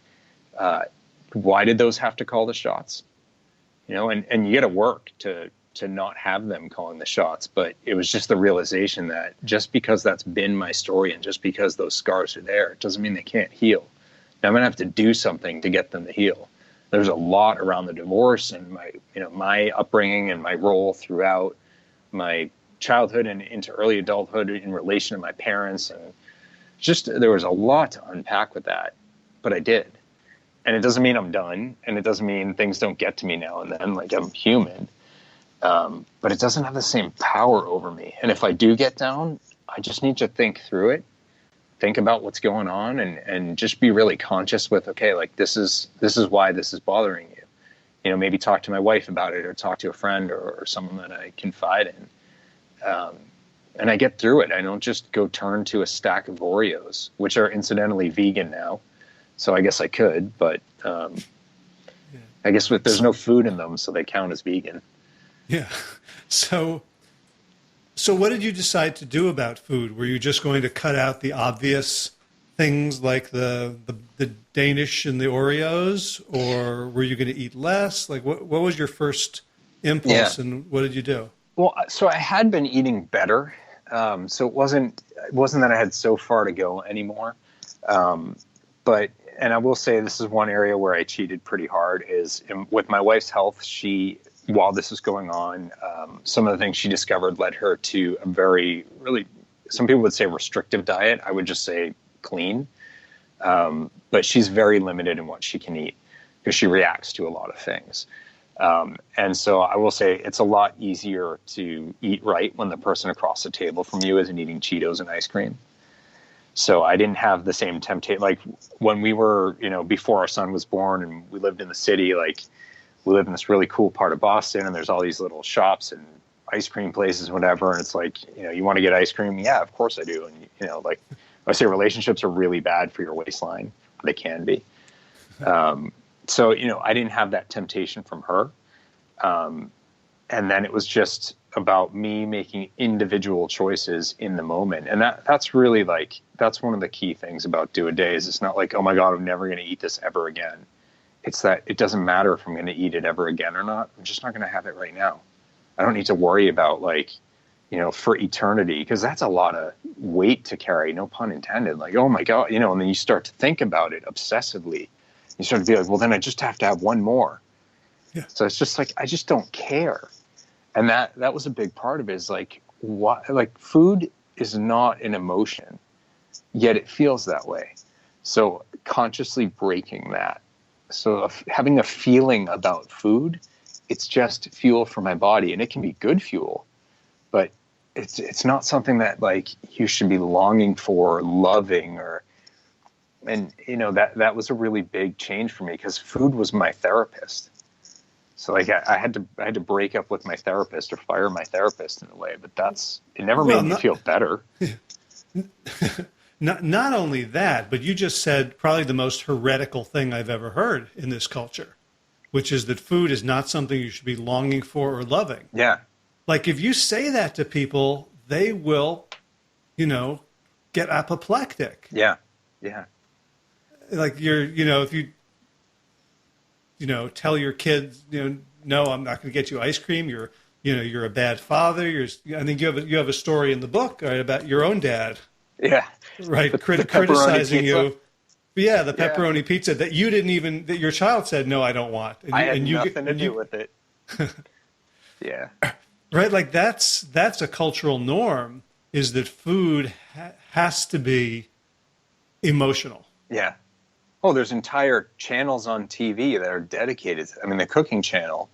Why did those have to call the shots? And you got to work to not have them calling the shots. But it was just the realization that just because that's been my story and just because those scars are there, it doesn't mean they can't heal. Now I'm going to have to do something to get them to heal. There's a lot around the divorce and my upbringing and my role throughout my childhood and into early adulthood in relation to my parents. And just, there was a lot to unpack with that, but I did. And it doesn't mean I'm done. And it doesn't mean things don't get to me now and then, like I'm human. But it doesn't have the same power over me. And if I do get down, I just need to think through it, think about what's going on and just be really conscious with, okay, like this is why this is bothering you. Maybe talk to my wife about it or talk to a friend or someone that I confide in. And I get through it. I don't just go turn to a stack of Oreos, which are incidentally vegan now. So I guess I could, but I guess there's no food in them, so they count as vegan. Yeah. So what did you decide to do about food? Were you just going to cut out the obvious things like the Danish and the Oreos, or were you going to eat less? Like what was your first impulse and what did you do? Well, so I had been eating better. So it wasn't that I had so far to go anymore. And I will say this is one area where I cheated pretty hard is with my wife's health. While this was going on, some of the things she discovered led her to a very, really, some people would say restrictive diet. I would just say clean. But she's very limited in what she can eat because she reacts to a lot of things. And so I will say it's a lot easier to eat right when the person across the table from you isn't eating Cheetos and ice cream. So I didn't have the same temptation. Like when we were, before our son was born and we lived in the city, like we live in this really cool part of Boston and there's all these little shops and ice cream places, whatever. And it's like, you want to get ice cream? Yeah, of course I do. And, like I say, relationships are really bad for your waistline. They can be. So, I didn't have that temptation from her. And then it was just about me making individual choices in the moment. And that's really that's one of the key things about Do a Day is it's not like, oh my God, I'm never going to eat this ever again. It's that it doesn't matter if I'm going to eat it ever again or not. I'm just not going to have it right now. I don't need to worry about for eternity, because that's a lot of weight to carry, no pun intended. Like, oh my God, and then you start to think about it obsessively. You start to be like, well, then I just have to have one more. Yeah. So it's just like, I just don't care. And that was a big part of it is like, what, like food is not an emotion, yet it feels that way. So consciously breaking that. So having a feeling about food, it's just fuel for my body, and it can be good fuel, but it's not something that like you should be longing for, loving, and that was a really big change for me because food was my therapist. So like I had to break up with my therapist or fire my therapist in a way, but it never made me feel better. Not only that, but you just said probably the most heretical thing I've ever heard in this culture, which is that food is not something you should be longing for or loving. Yeah. Like if you say that to people, they will, get apoplectic. Yeah. Yeah. Like if you, tell your kids, no, I'm not going to get you ice cream. You're a bad father. I think you have a story in the book, right, about your own dad. Yeah. Right. Criticizing you. Yeah. The pepperoni pizza that you didn't even, that your child said, no, I don't want. And I had nothing to do with it. Yeah. Right. Like that's a cultural norm, is that food has to be emotional. Yeah. Oh, there's entire channels on TV that are dedicated. I mean, the cooking channel,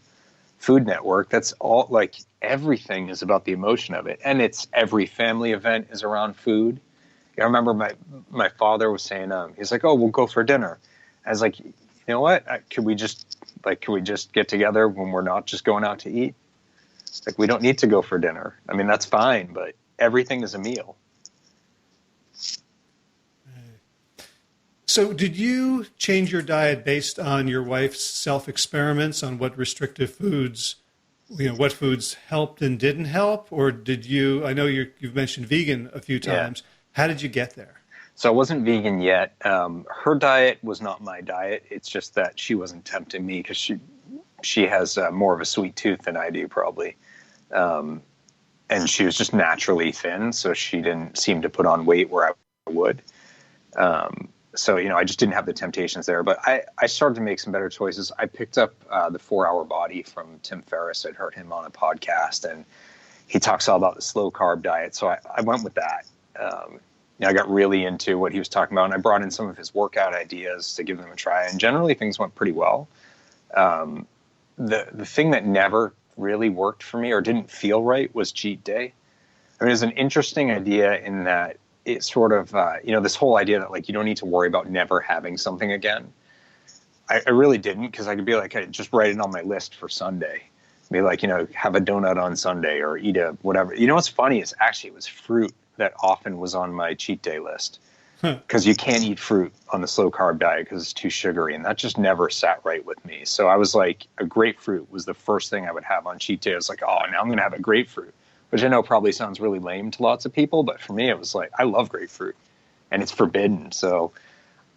Food Network, that's all, like, everything is about the emotion of it. And it's every family event is around food. I remember my father was saying, he's like, oh, we'll go for dinner. I was like, you know what? Could we just get together when we're not just going out to eat? Like, we don't need to go for dinner. I mean, that's fine, but everything is a meal. So did you change your diet based on your wife's self-experiments on what restrictive foods, what foods helped and didn't help? Or did you, I know you've mentioned vegan a few times. Yeah. How did you get there? So I wasn't vegan yet. Her diet was not my diet. It's just that she wasn't tempting me because she has more of a sweet tooth than I do, probably. And she was just naturally thin, so she didn't seem to put on weight where I would. So, I just didn't have the temptations there. But I started to make some better choices. I picked up the 4-Hour Body from Tim Ferriss. I'd heard him on a podcast, and he talks all about the slow carb diet. So I went with that. I got really into what he was talking about, and I brought in some of his workout ideas to give them a try. And generally, things went pretty well. The thing that never really worked for me or didn't feel right was cheat day. I mean, it's an interesting idea in that it sort of, this whole idea that, like, you don't need to worry about never having something again. I really didn't, because I could be like, I just write it on my list for Sunday. Be like, have a donut on Sunday or eat a whatever. What's funny is actually it was fruit that often was on my cheat day list, because you can't eat fruit on the slow carb diet because it's too sugary, and that just never sat right with me. So I was like, a grapefruit was the first thing I would have on cheat day. I was like, oh, now I'm going to have a grapefruit, which I know probably sounds really lame to lots of people, but for me it was like, I love grapefruit, and it's forbidden. So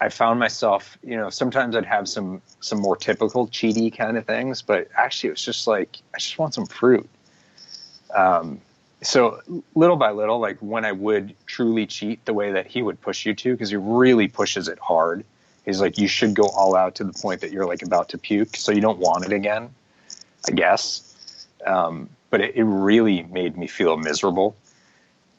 I found myself, sometimes I'd have some more typical cheaty kind of things, but actually it was just like, I just want some fruit. So little by little, like, when I would truly cheat the way that he would push you to, because he really pushes it hard. He's like, you should go all out to the point that you're like about to puke, so you don't want it again, I guess. But it really made me feel miserable.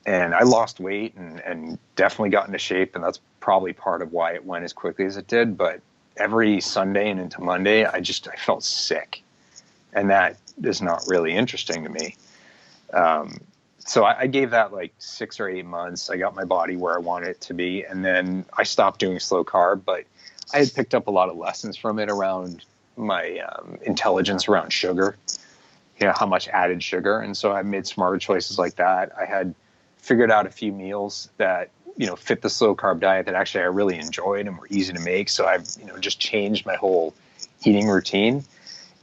And I lost weight and definitely got into shape, and that's probably part of why it went as quickly as it did. But every Sunday and into Monday, I felt sick. And that is not really interesting to me. So I gave that like 6 or 8 months. I got my body where I wanted it to be, and then I stopped doing slow carb. But I had picked up a lot of lessons from it around my intelligence around sugar, how much added sugar. And so I made smarter choices like that. I had figured out a few meals that, fit the slow carb diet that actually I really enjoyed and were easy to make. So I've, just changed my whole eating routine.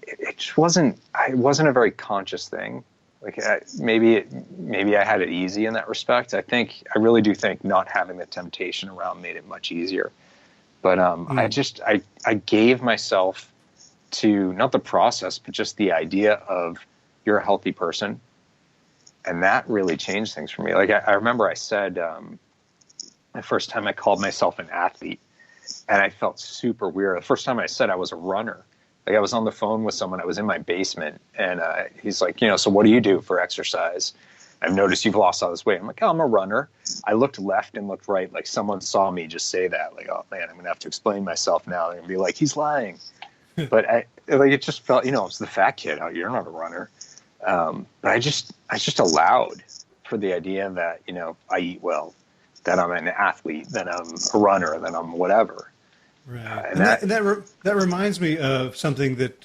It just wasn't a very conscious thing. Like, maybe I had it easy in that respect. I really do think not having the temptation around made it much easier. But I gave myself to not the process, but just the idea of, you're a healthy person. And that really changed things for me. Like, I remember I said, the first time I called myself an athlete, and I felt super weird. The first time I said I was a runner, like, I was on the phone with someone. I was in my basement, and he's like, so what do you do for exercise? I've noticed you've lost all this weight. I'm like, oh, I'm a runner. I looked left and looked right, like someone saw me just say that. Like, oh man, I'm gonna have to explain myself now. They're gonna be like, he's lying. But it just felt, it's the fat kid. Oh, you're not a runner. But I just allowed for the idea that, I eat well, that I'm an athlete, that I'm a runner, that I'm whatever. Right. And that reminds me of something that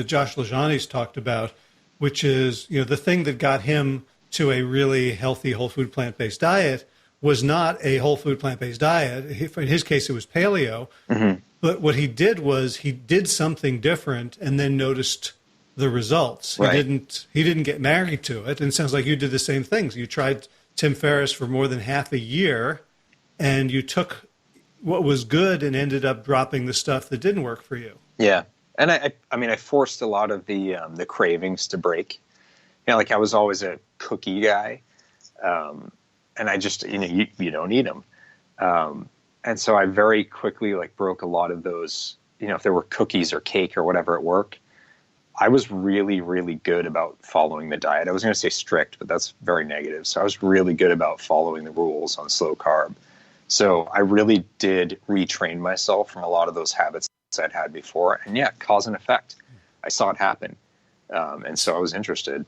Josh LaJaunie's talked about, which is, the thing that got him to a really healthy whole food plant-based diet was not a whole food plant-based diet. In his case, it was paleo. Mm-hmm. But what he did was he did something different and then noticed the results. Right. He didn't get married to it. And it sounds like you did the same things. You tried Tim Ferriss for more than half a year, and you took what was good and ended up dropping the stuff that didn't work for you. Yeah. And I forced a lot of the cravings to break. Like, I was always a cookie guy. And I just, you don't eat them. And so I very quickly broke a lot of those, if there were cookies or cake or whatever at work. I was really, really good about following the diet. I was going to say strict, but that's very negative. So I was really good about following the rules on slow carb. So I really did retrain myself from a lot of those habits I'd had before. And yeah, cause and effect. I saw it happen. And so I was interested.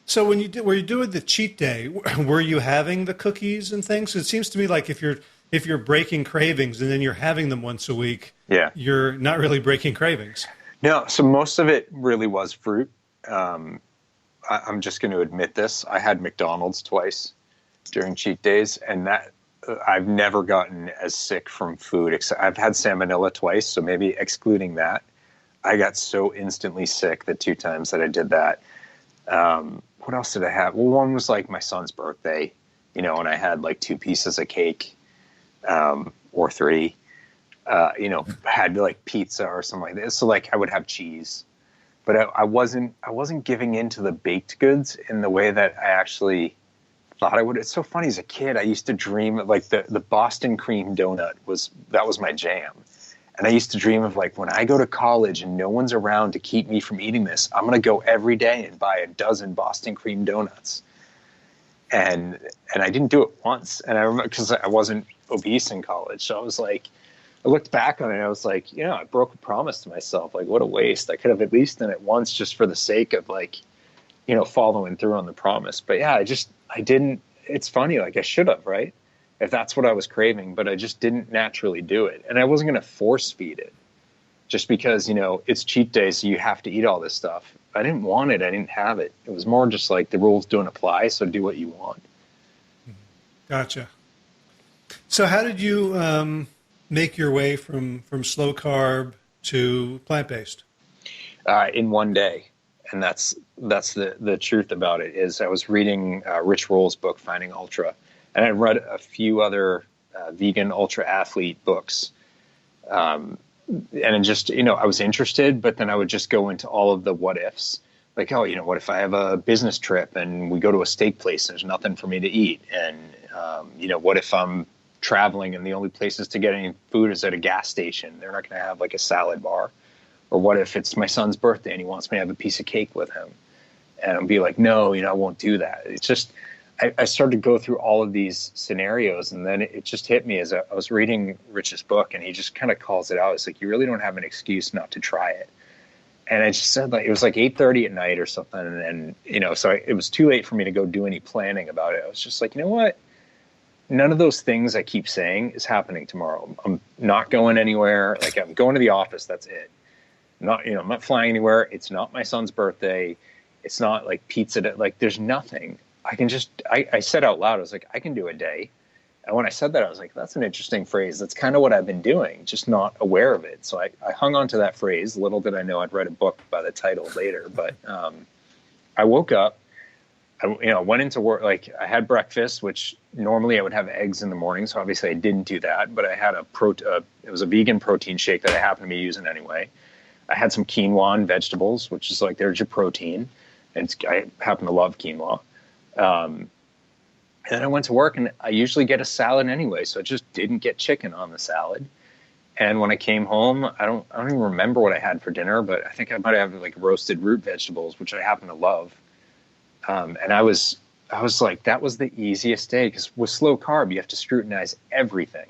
So were you doing the cheat day, were you having the cookies and things? It seems to me like if you're breaking cravings and then you're having them once a week, Yeah. you're not really breaking cravings. No, so most of it really was fruit. I'm just going to admit this. I had McDonald's twice during cheat days, and that I've never gotten as sick from food. Except I've had salmonella twice, so maybe excluding that, I got so instantly sick the 2 times that I did that. What else did I have? Well, one was like my son's birthday, and I had like 2 pieces of cake, or 3. Had like pizza or something like this. So like I would have cheese, but I wasn't giving in to the baked goods in the way that I actually thought I would. It's so funny. As a kid, I used to dream of like the Boston cream donut was my jam. And I used to dream of like, when I go to college and no one's around to keep me from eating this, I'm going to go every day and buy a dozen Boston cream donuts. And I didn't do it once. And I remember, because I wasn't obese in college. So I was like, I looked back on it and I was like, I broke a promise to myself. Like, what a waste. I could have at least done it once just for the sake of like, following through on the promise. But yeah, I didn't, it's funny. Like I should have, right? If that's what I was craving, but I just didn't naturally do it. And I wasn't going to force feed it just because, it's cheat day. So you have to eat all this stuff. I didn't want it. I didn't have it. It was more just like the rules don't apply. So do what you want. Gotcha. So how did you make your way from slow carb to plant-based? In one day. And that's the truth about it. Is I was reading Rich Roll's book, Finding Ultra, and I read a few other vegan ultra athlete books. And it just, I was interested, but then I would just go into all of the what ifs. Like, what if I have a business trip and we go to a steak place and there's nothing for me to eat? And, what if I'm traveling and the only places to get any food is at a gas station? They're not going to have like a salad bar. Or what if it's my son's birthday and he wants me to have a piece of cake with him? And I'll be like, no, I won't do that. It's just, I started to go through all of these scenarios, and then it just hit me as I was reading Rich's book, and he just kind of calls it out. It's like, you really don't have an excuse not to try it. And I just said, like, it was like 8:30 at night or something. And it was too late for me to go do any planning about it. I was just like, you know what? None of those things I keep saying is happening tomorrow. I'm not going anywhere. Like, I'm going to the office. That's it. I'm not flying anywhere. It's not my son's birthday. It's not like pizza. Like, there's nothing. I can just, I said out loud, I was like, I can do a day. And when I said that, I was like, that's an interesting phrase. That's kind of what I've been doing, just not aware of it. So I hung on to that phrase. Little did I know I'd write a book by the title later. But I woke up, I went into work, like I had breakfast, which normally I would have eggs in the morning. So obviously I didn't do that, but I had it was a vegan protein shake that I happened to be using anyway. I had some quinoa and vegetables, which is like, there's your protein. And I happen to love quinoa. And then I went to work, and I usually get a salad anyway. So I just didn't get chicken on the salad. And when I came home, I don't even remember what I had for dinner, but I think I might have like roasted root vegetables, which I happen to love. And I was like, that was the easiest day, because with slow carb, you have to scrutinize everything.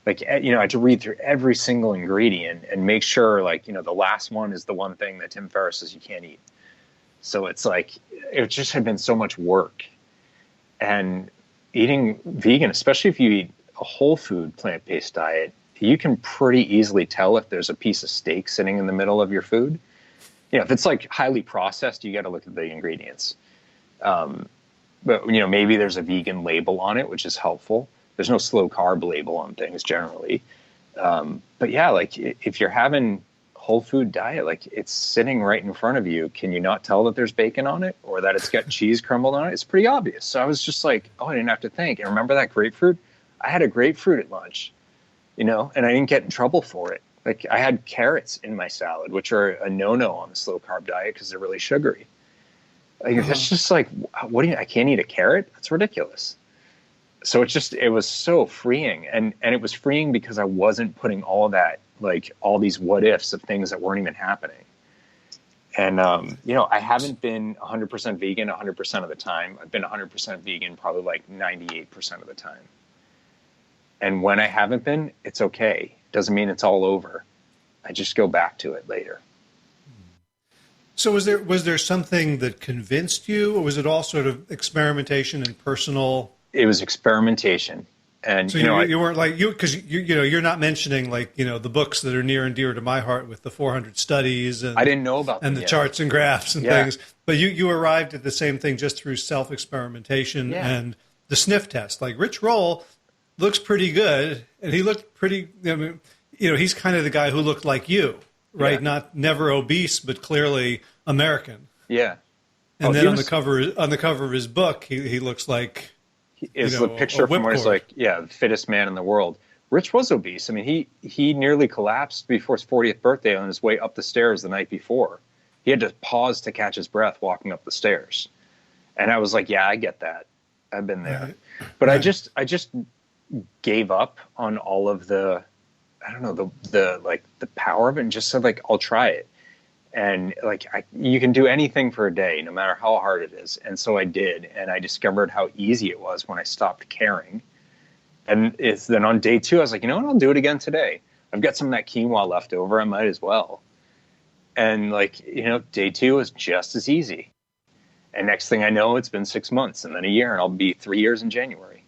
Like, I had to read through every single ingredient and make sure, like, the last one is the one thing that Tim Ferriss says you can't eat. So it's like, it just had been so much work. And eating vegan, especially if you eat a whole food plant-based diet, you can pretty easily tell if there's a piece of steak sitting in the middle of your food. If it's like highly processed, you got to look at the ingredients. But maybe there's a vegan label on it, which is helpful. There's no slow carb label on things generally. But yeah, like if you're having whole food diet, like it's sitting right in front of you, can you not tell that there's bacon on it or that it's got cheese crumbled on it? It's pretty obvious. So I was just like, I didn't have to think. And remember that grapefruit? I had a grapefruit at lunch, and I didn't get in trouble for it. Like, I had carrots in my salad, which are a no-no on the slow carb diet because they're really sugary. Like, that's just like, I can't eat a carrot? That's ridiculous. So it was so freeing. And it was freeing because I wasn't putting all of that, like all these what ifs of things that weren't even happening. And, I haven't been 100% vegan 100% of the time. I've been 100% vegan probably like 98% of the time. And when I haven't been, it's okay. Doesn't mean it's all over. I just go back to it later. So was there something that convinced you, or was it all sort of experimentation and personal? It was experimentation. And So you weren't like because you're not mentioning like the books that are near and dear to my heart with the 400 studies and I didn't know about them and the yet. charts and graphs and things. But you arrived at the same thing just through self experimentation and the sniff test. Like Rich Roll looks pretty good, and he looked pretty. I mean, he's kind of the guy who looked like you, right? Never obese, but clearly American. Yeah. And then on the cover of his book, he looks like. Is the picture from where he's like, the fittest man in the world. Rich was obese. I mean, he nearly collapsed before his 40th birthday on his way up the stairs the night before. He had to pause to catch his breath walking up the stairs. And I was like, yeah, I get that. I've been there. Right. But I just gave up on all of the, I don't know, the power of it, and just said like, I'll try it. And like, you can do anything for a day, no matter how hard it is. And so I did. And I discovered how easy it was when I stopped caring. And it's then on day 2, I was like, you know what? I'll do it again today. I've got some of that quinoa left over. I might as well. And like, day 2 was just as easy. And next thing I know, it's been 6 months and then a year, and I'll be 3 years in January.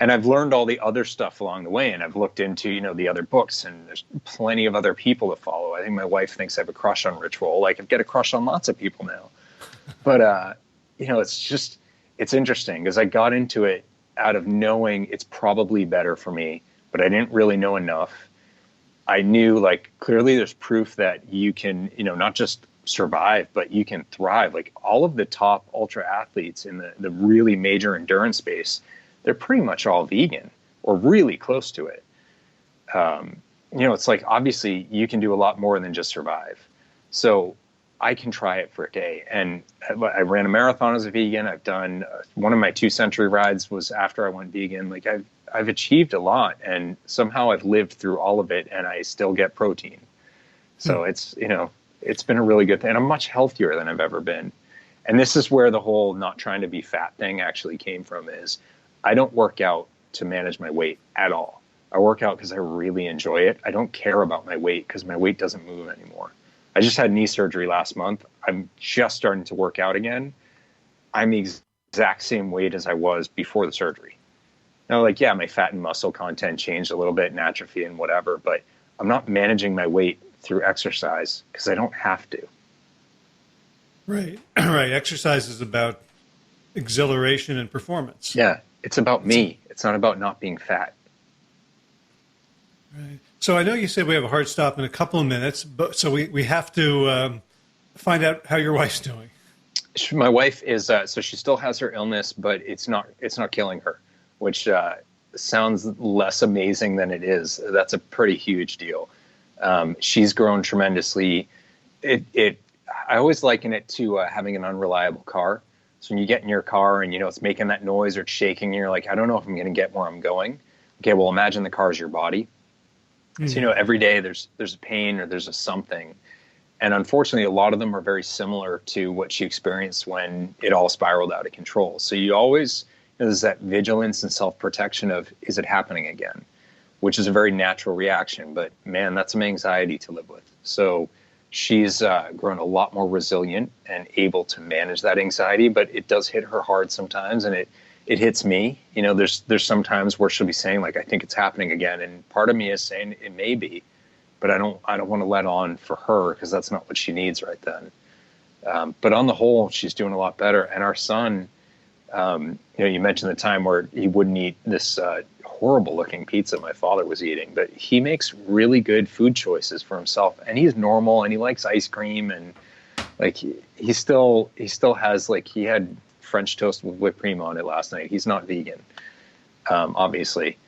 And I've learned all the other stuff along the way, and I've looked into, the other books, and there's plenty of other people to follow. I think my wife thinks I have a crush on Rich Roll. Like, I've got a crush on lots of people now. But, it's interesting because I got into it out of knowing it's probably better for me, but I didn't really know enough. I knew, like, clearly there's proof that you can, not just survive, but you can thrive. Like, all of the top ultra athletes in the really major endurance space, they're pretty much all vegan or really close to it. It's like, obviously you can do a lot more than just survive. So I can try it for a day. And I ran a marathon as a vegan. I've done one of my 2 century rides was after I went vegan. Like I've achieved a lot, and somehow I've lived through all of it, and I still get protein. So it's been a really good thing. And I'm much healthier than I've ever been. And this is where the whole not trying to be fat thing actually came from, is I don't work out to manage my weight at all. I work out because I really enjoy it. I don't care about my weight because my weight doesn't move anymore. I just had knee surgery last month. I'm just starting to work out again. I'm the exact same weight as I was before the surgery. Now, my fat and muscle content changed a little bit, and atrophy and whatever, but I'm not managing my weight through exercise because I don't have to. Right. Right. Exercise is about exhilaration and performance. Yeah. It's about me. It's not about not being fat. Right. So I know you said we have a hard stop in a couple of minutes, but so we have to find out how your wife's doing. My wife is so she still has her illness, but it's not killing her, which sounds less amazing than it is. That's a pretty huge deal. She's grown tremendously. I always liken it to having an unreliable car. So when you get in your car and, it's making that noise or it's shaking, and you're like, I don't know if I'm going to get where I'm going. Okay, well, imagine the car is your body. Mm-hmm. So, every day there's a pain or there's a something. And unfortunately, a lot of them are very similar to what she experienced when it all spiraled out of control. So you always, there's that vigilance and self-protection of, is it happening again? Which is a very natural reaction. But, man, that's some anxiety to live with. So she's grown a lot more resilient and able to manage that anxiety, but it does hit her hard sometimes, and it hits me. There's some times where she'll be saying, like, I think it's happening again, and part of me is saying it may be, but I don't want to let on for her because that's not what she needs right then. But on the whole, she's doing a lot better. And our son, you mentioned the time where he wouldn't eat this horrible looking pizza my father was eating, but he makes really good food choices for himself, and he's normal, and he likes ice cream, and like he still has, like, he had French toast with whipped cream on it last night. He's not vegan, obviously,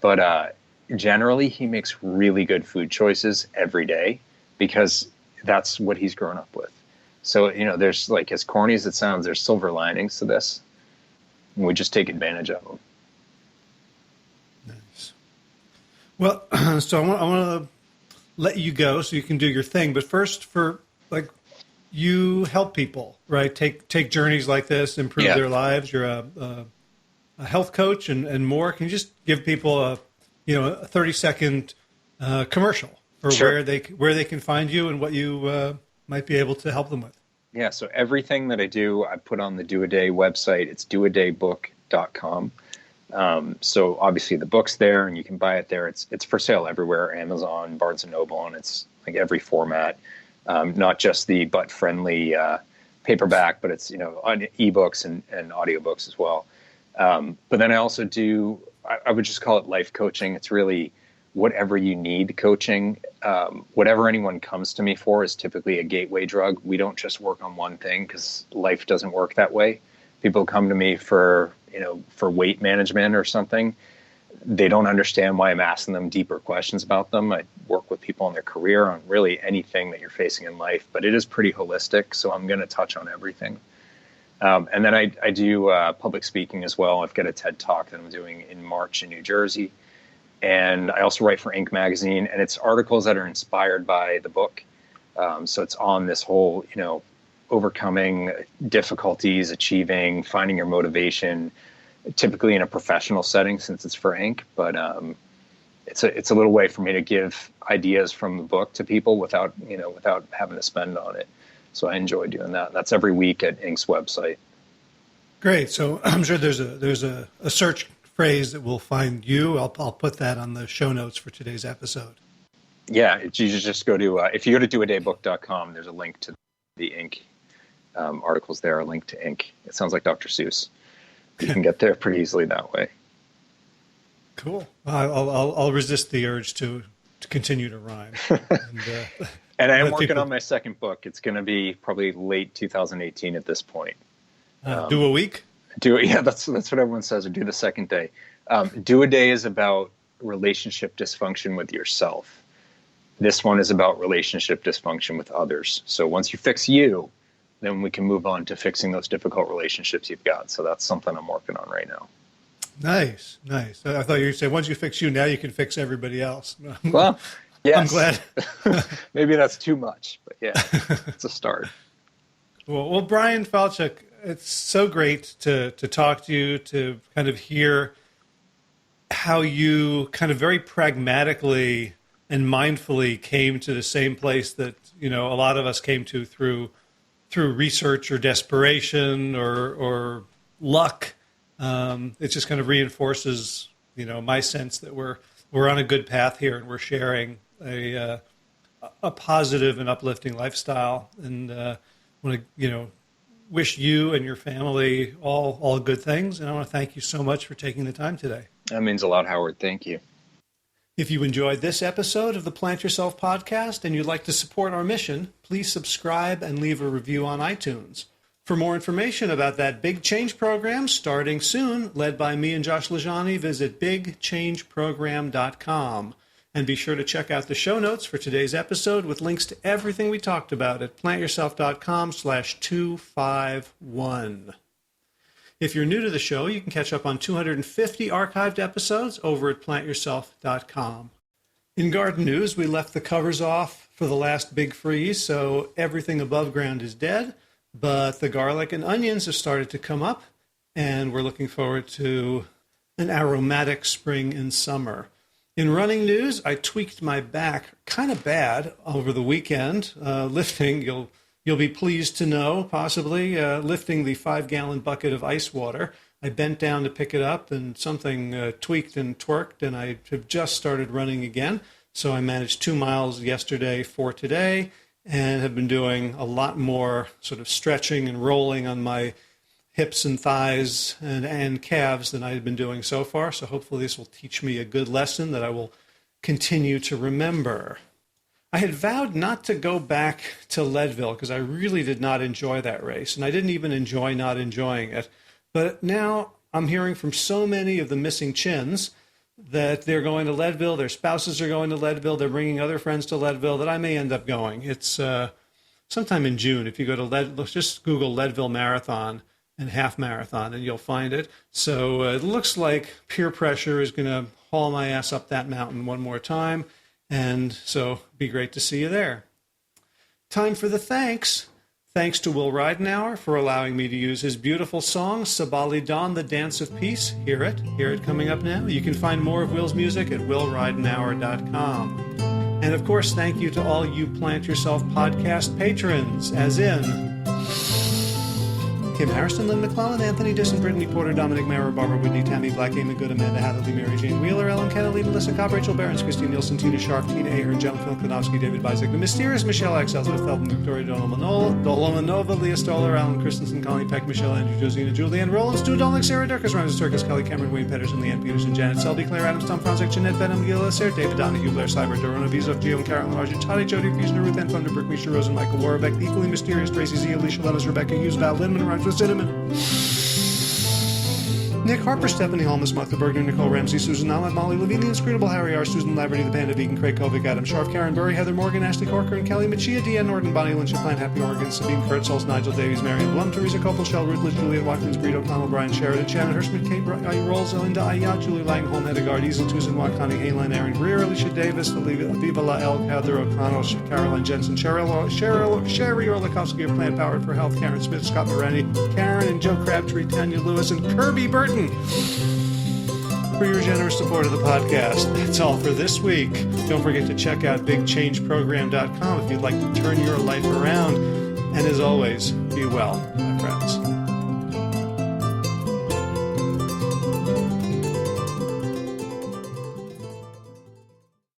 but generally he makes really good food choices every day because that's what he's grown up with. So, there's, like, as corny as it sounds, there's silver linings to this, and we just take advantage of them. Nice. Well, so I want to let you go so you can do your thing. But first, you help people, right? Take journeys like this, improve their lives. You're a a health coach and more. Can you just give people a 30-second commercial for Sure. where they can find you and what you might be able to help them with? Yeah, so everything that I do, I put on the Do a Day website. It's doadaybook.com. So obviously the book's there and you can buy it there. It's for sale everywhere, Amazon, Barnes and Noble, and it's like every format, not just the butt-friendly paperback, but it's on ebooks and audiobooks as well. But then I also do, I would just call it life coaching. It's really whatever you need coaching. Whatever anyone comes to me for is typically a gateway drug. We don't just work on one thing because life doesn't work that way. People come to me for weight management or something. They don't understand why I'm asking them deeper questions about them. I work with people in their career on really anything that you're facing in life, but it is pretty holistic. So I'm going to touch on everything. And then I do public speaking as well. I've got a TED Talk that I'm doing in March in New Jersey. And I also write for Inc. magazine, and it's articles that are inspired by the book. So it's on this whole, overcoming difficulties, achieving, finding your motivation, typically in a professional setting since it's for Inc. But it's a little way for me to give ideas from the book to people without having to spend on it. So I enjoy doing that. That's every week at Inc.'s website. Great. So I'm sure there's a search phrase that will find you. I'll put that on the show notes for today's episode. Yeah, you just go to if you go to doadaybook.com, there's a link to the Inc. Articles there, a link to Inc. It sounds like Dr. Seuss. You can get there pretty easily that way. Cool. I'll resist the urge to continue to rhyme. And I am working on my second book. It's going to be probably late 2018 at this point. Do a week? Yeah, that's what everyone says. Or do the second day. Do a day is about relationship dysfunction with yourself. This one is about relationship dysfunction with others. So once you fix you, then we can move on to fixing those difficult relationships you've got. So that's something I'm working on right now. Nice. I thought you were saying once you fix you, now you can fix everybody else. Well, yes. I'm glad. Maybe that's too much, but yeah, it's a start. Well, Bryan Falchuk, it's so great to talk to you, to kind of hear how you kind of very pragmatically and mindfully came to the same place that, a lot of us came to through research or desperation or luck. It just kind of reinforces, my sense that we're on a good path here and we're sharing a positive and uplifting lifestyle. And want to, wish you and your family all good things. And I want to thank you so much for taking the time today. That means a lot, Howard. Thank you. If you enjoyed this episode of the Plant Yourself podcast and you'd like to support our mission, please subscribe and leave a review on iTunes. For more information about that Big Change program starting soon, led by me and Josh Lajani, visit bigchangeprogram.com. And be sure to check out the show notes for today's episode with links to everything we talked about at plantyourself.com/251. If you're new to the show, you can catch up on 250 archived episodes over at plantyourself.com. In garden news, we left the covers off for the last big freeze, so everything above ground is dead, but the garlic and onions have started to come up, and we're looking forward to an aromatic spring and summer. In running news, I tweaked my back kind of bad over the weekend, lifting, you'll be pleased to know, possibly, lifting the 5-gallon bucket of ice water. I bent down to pick it up and something tweaked and twerked, and I have just started running again. So I managed 2 miles yesterday for today and have been doing a lot more sort of stretching and rolling on my hips and thighs and calves than I had been doing so far. So hopefully this will teach me a good lesson that I will continue to remember. I had vowed not to go back to Leadville because I really did not enjoy that race, and I didn't even enjoy not enjoying it. But now I'm hearing from so many of the missing chins that they're going to Leadville, their spouses are going to Leadville, they're bringing other friends to Leadville, that I may end up going. It's sometime in June. If you go to Leadville, just Google Leadville Marathon and half marathon, and you'll find it. So it looks like peer pressure is going to haul my ass up that mountain one more time. And so be great to see you there. Time for the thanks. Thanks to Will Ridenauer for allowing me to use his beautiful song, Sabali Dawn, The Dance of Peace. Hear it coming up now. You can find more of Will's music at willridenauer.com. And of course, thank you to all you Plant Yourself podcast patrons, as in Kim Harrison, Lynn McClellan, Anthony Disson, Brittany Porter, Dominic Mara, Barbara Whitney, Tammy Black, Amy Good, Amanda Hatherley, Mary Jane Wheeler, Ellen Kennedy, Melissa Cobb, Rachel Behrens, Christine Nielsen, Tina Sharp, Tina Ahern, John Phil Konofsky, David Bizek, The Mysterious, Michelle X, Elizabeth Feldman, Victoria Dolomanova, Leah Stoller, Alan Christensen, Colleen Peck, Michelle Andrew, Josina, Julianne, Roland, Stu Dolnick, Sarah Durkis, Ryan Sturkis, Kelly Cameron, Wayne Pedersen, Leanne Peterson, Janet Selby, Claire Adams, Tom Franzik, Jeanette Benham, Gila Sarah, David Donahue, Blair Cyber, Dorona Vizov, Gio and Carolyn Arjun, Toddy, Jody Fusener, Ruth Ann Thunderberg, Misha Rosen, Michael Warbeck, The Equally Mysterious, Tracy Z, Alicia Levis, Rebecca Hughes, Val Lindman, Rhymes with Cinnamon, Nick Harper, Stephanie Holmes, Martha Bergner, Nicole Ramsey, Susan Ahmed, Molly Levine, The Inscrutable Harry R., Susan Laverty, The Panda Vegan, Craig Kovic, Adam Sharf, Karen Burry, Heather Morgan, Ashley Corker, and Kelly Machia, Deanne Norton, Bonnie Lynch, Plant Happy Oregon, Sabine Kurtzels, Nigel Davies, Marion Blum, Teresa Copel, Shell Rutledge, Julian Watkins, Breed O'Connell, Brian Sheridan, Shannon Hirschman, Kate Rolls, Linda Ayat, Julie Langholm, Hedegard, Easel, Susan Wakani, Hainline, Aaron Greer, Alicia Davis, Aviva Lael, Heather O'Connell, Caroline Jensen, Sherry Orlikowski of Plant Powered for Health, Karen Smith, Scott Morani, Karen and Joe Crabtree, Tanya Lewis, and Kirby Burton for your generous support of the podcast. That's all for this week. Don't forget to check out bigchangeprogram.com if you'd like to turn your life around. And as always, be well, my friends.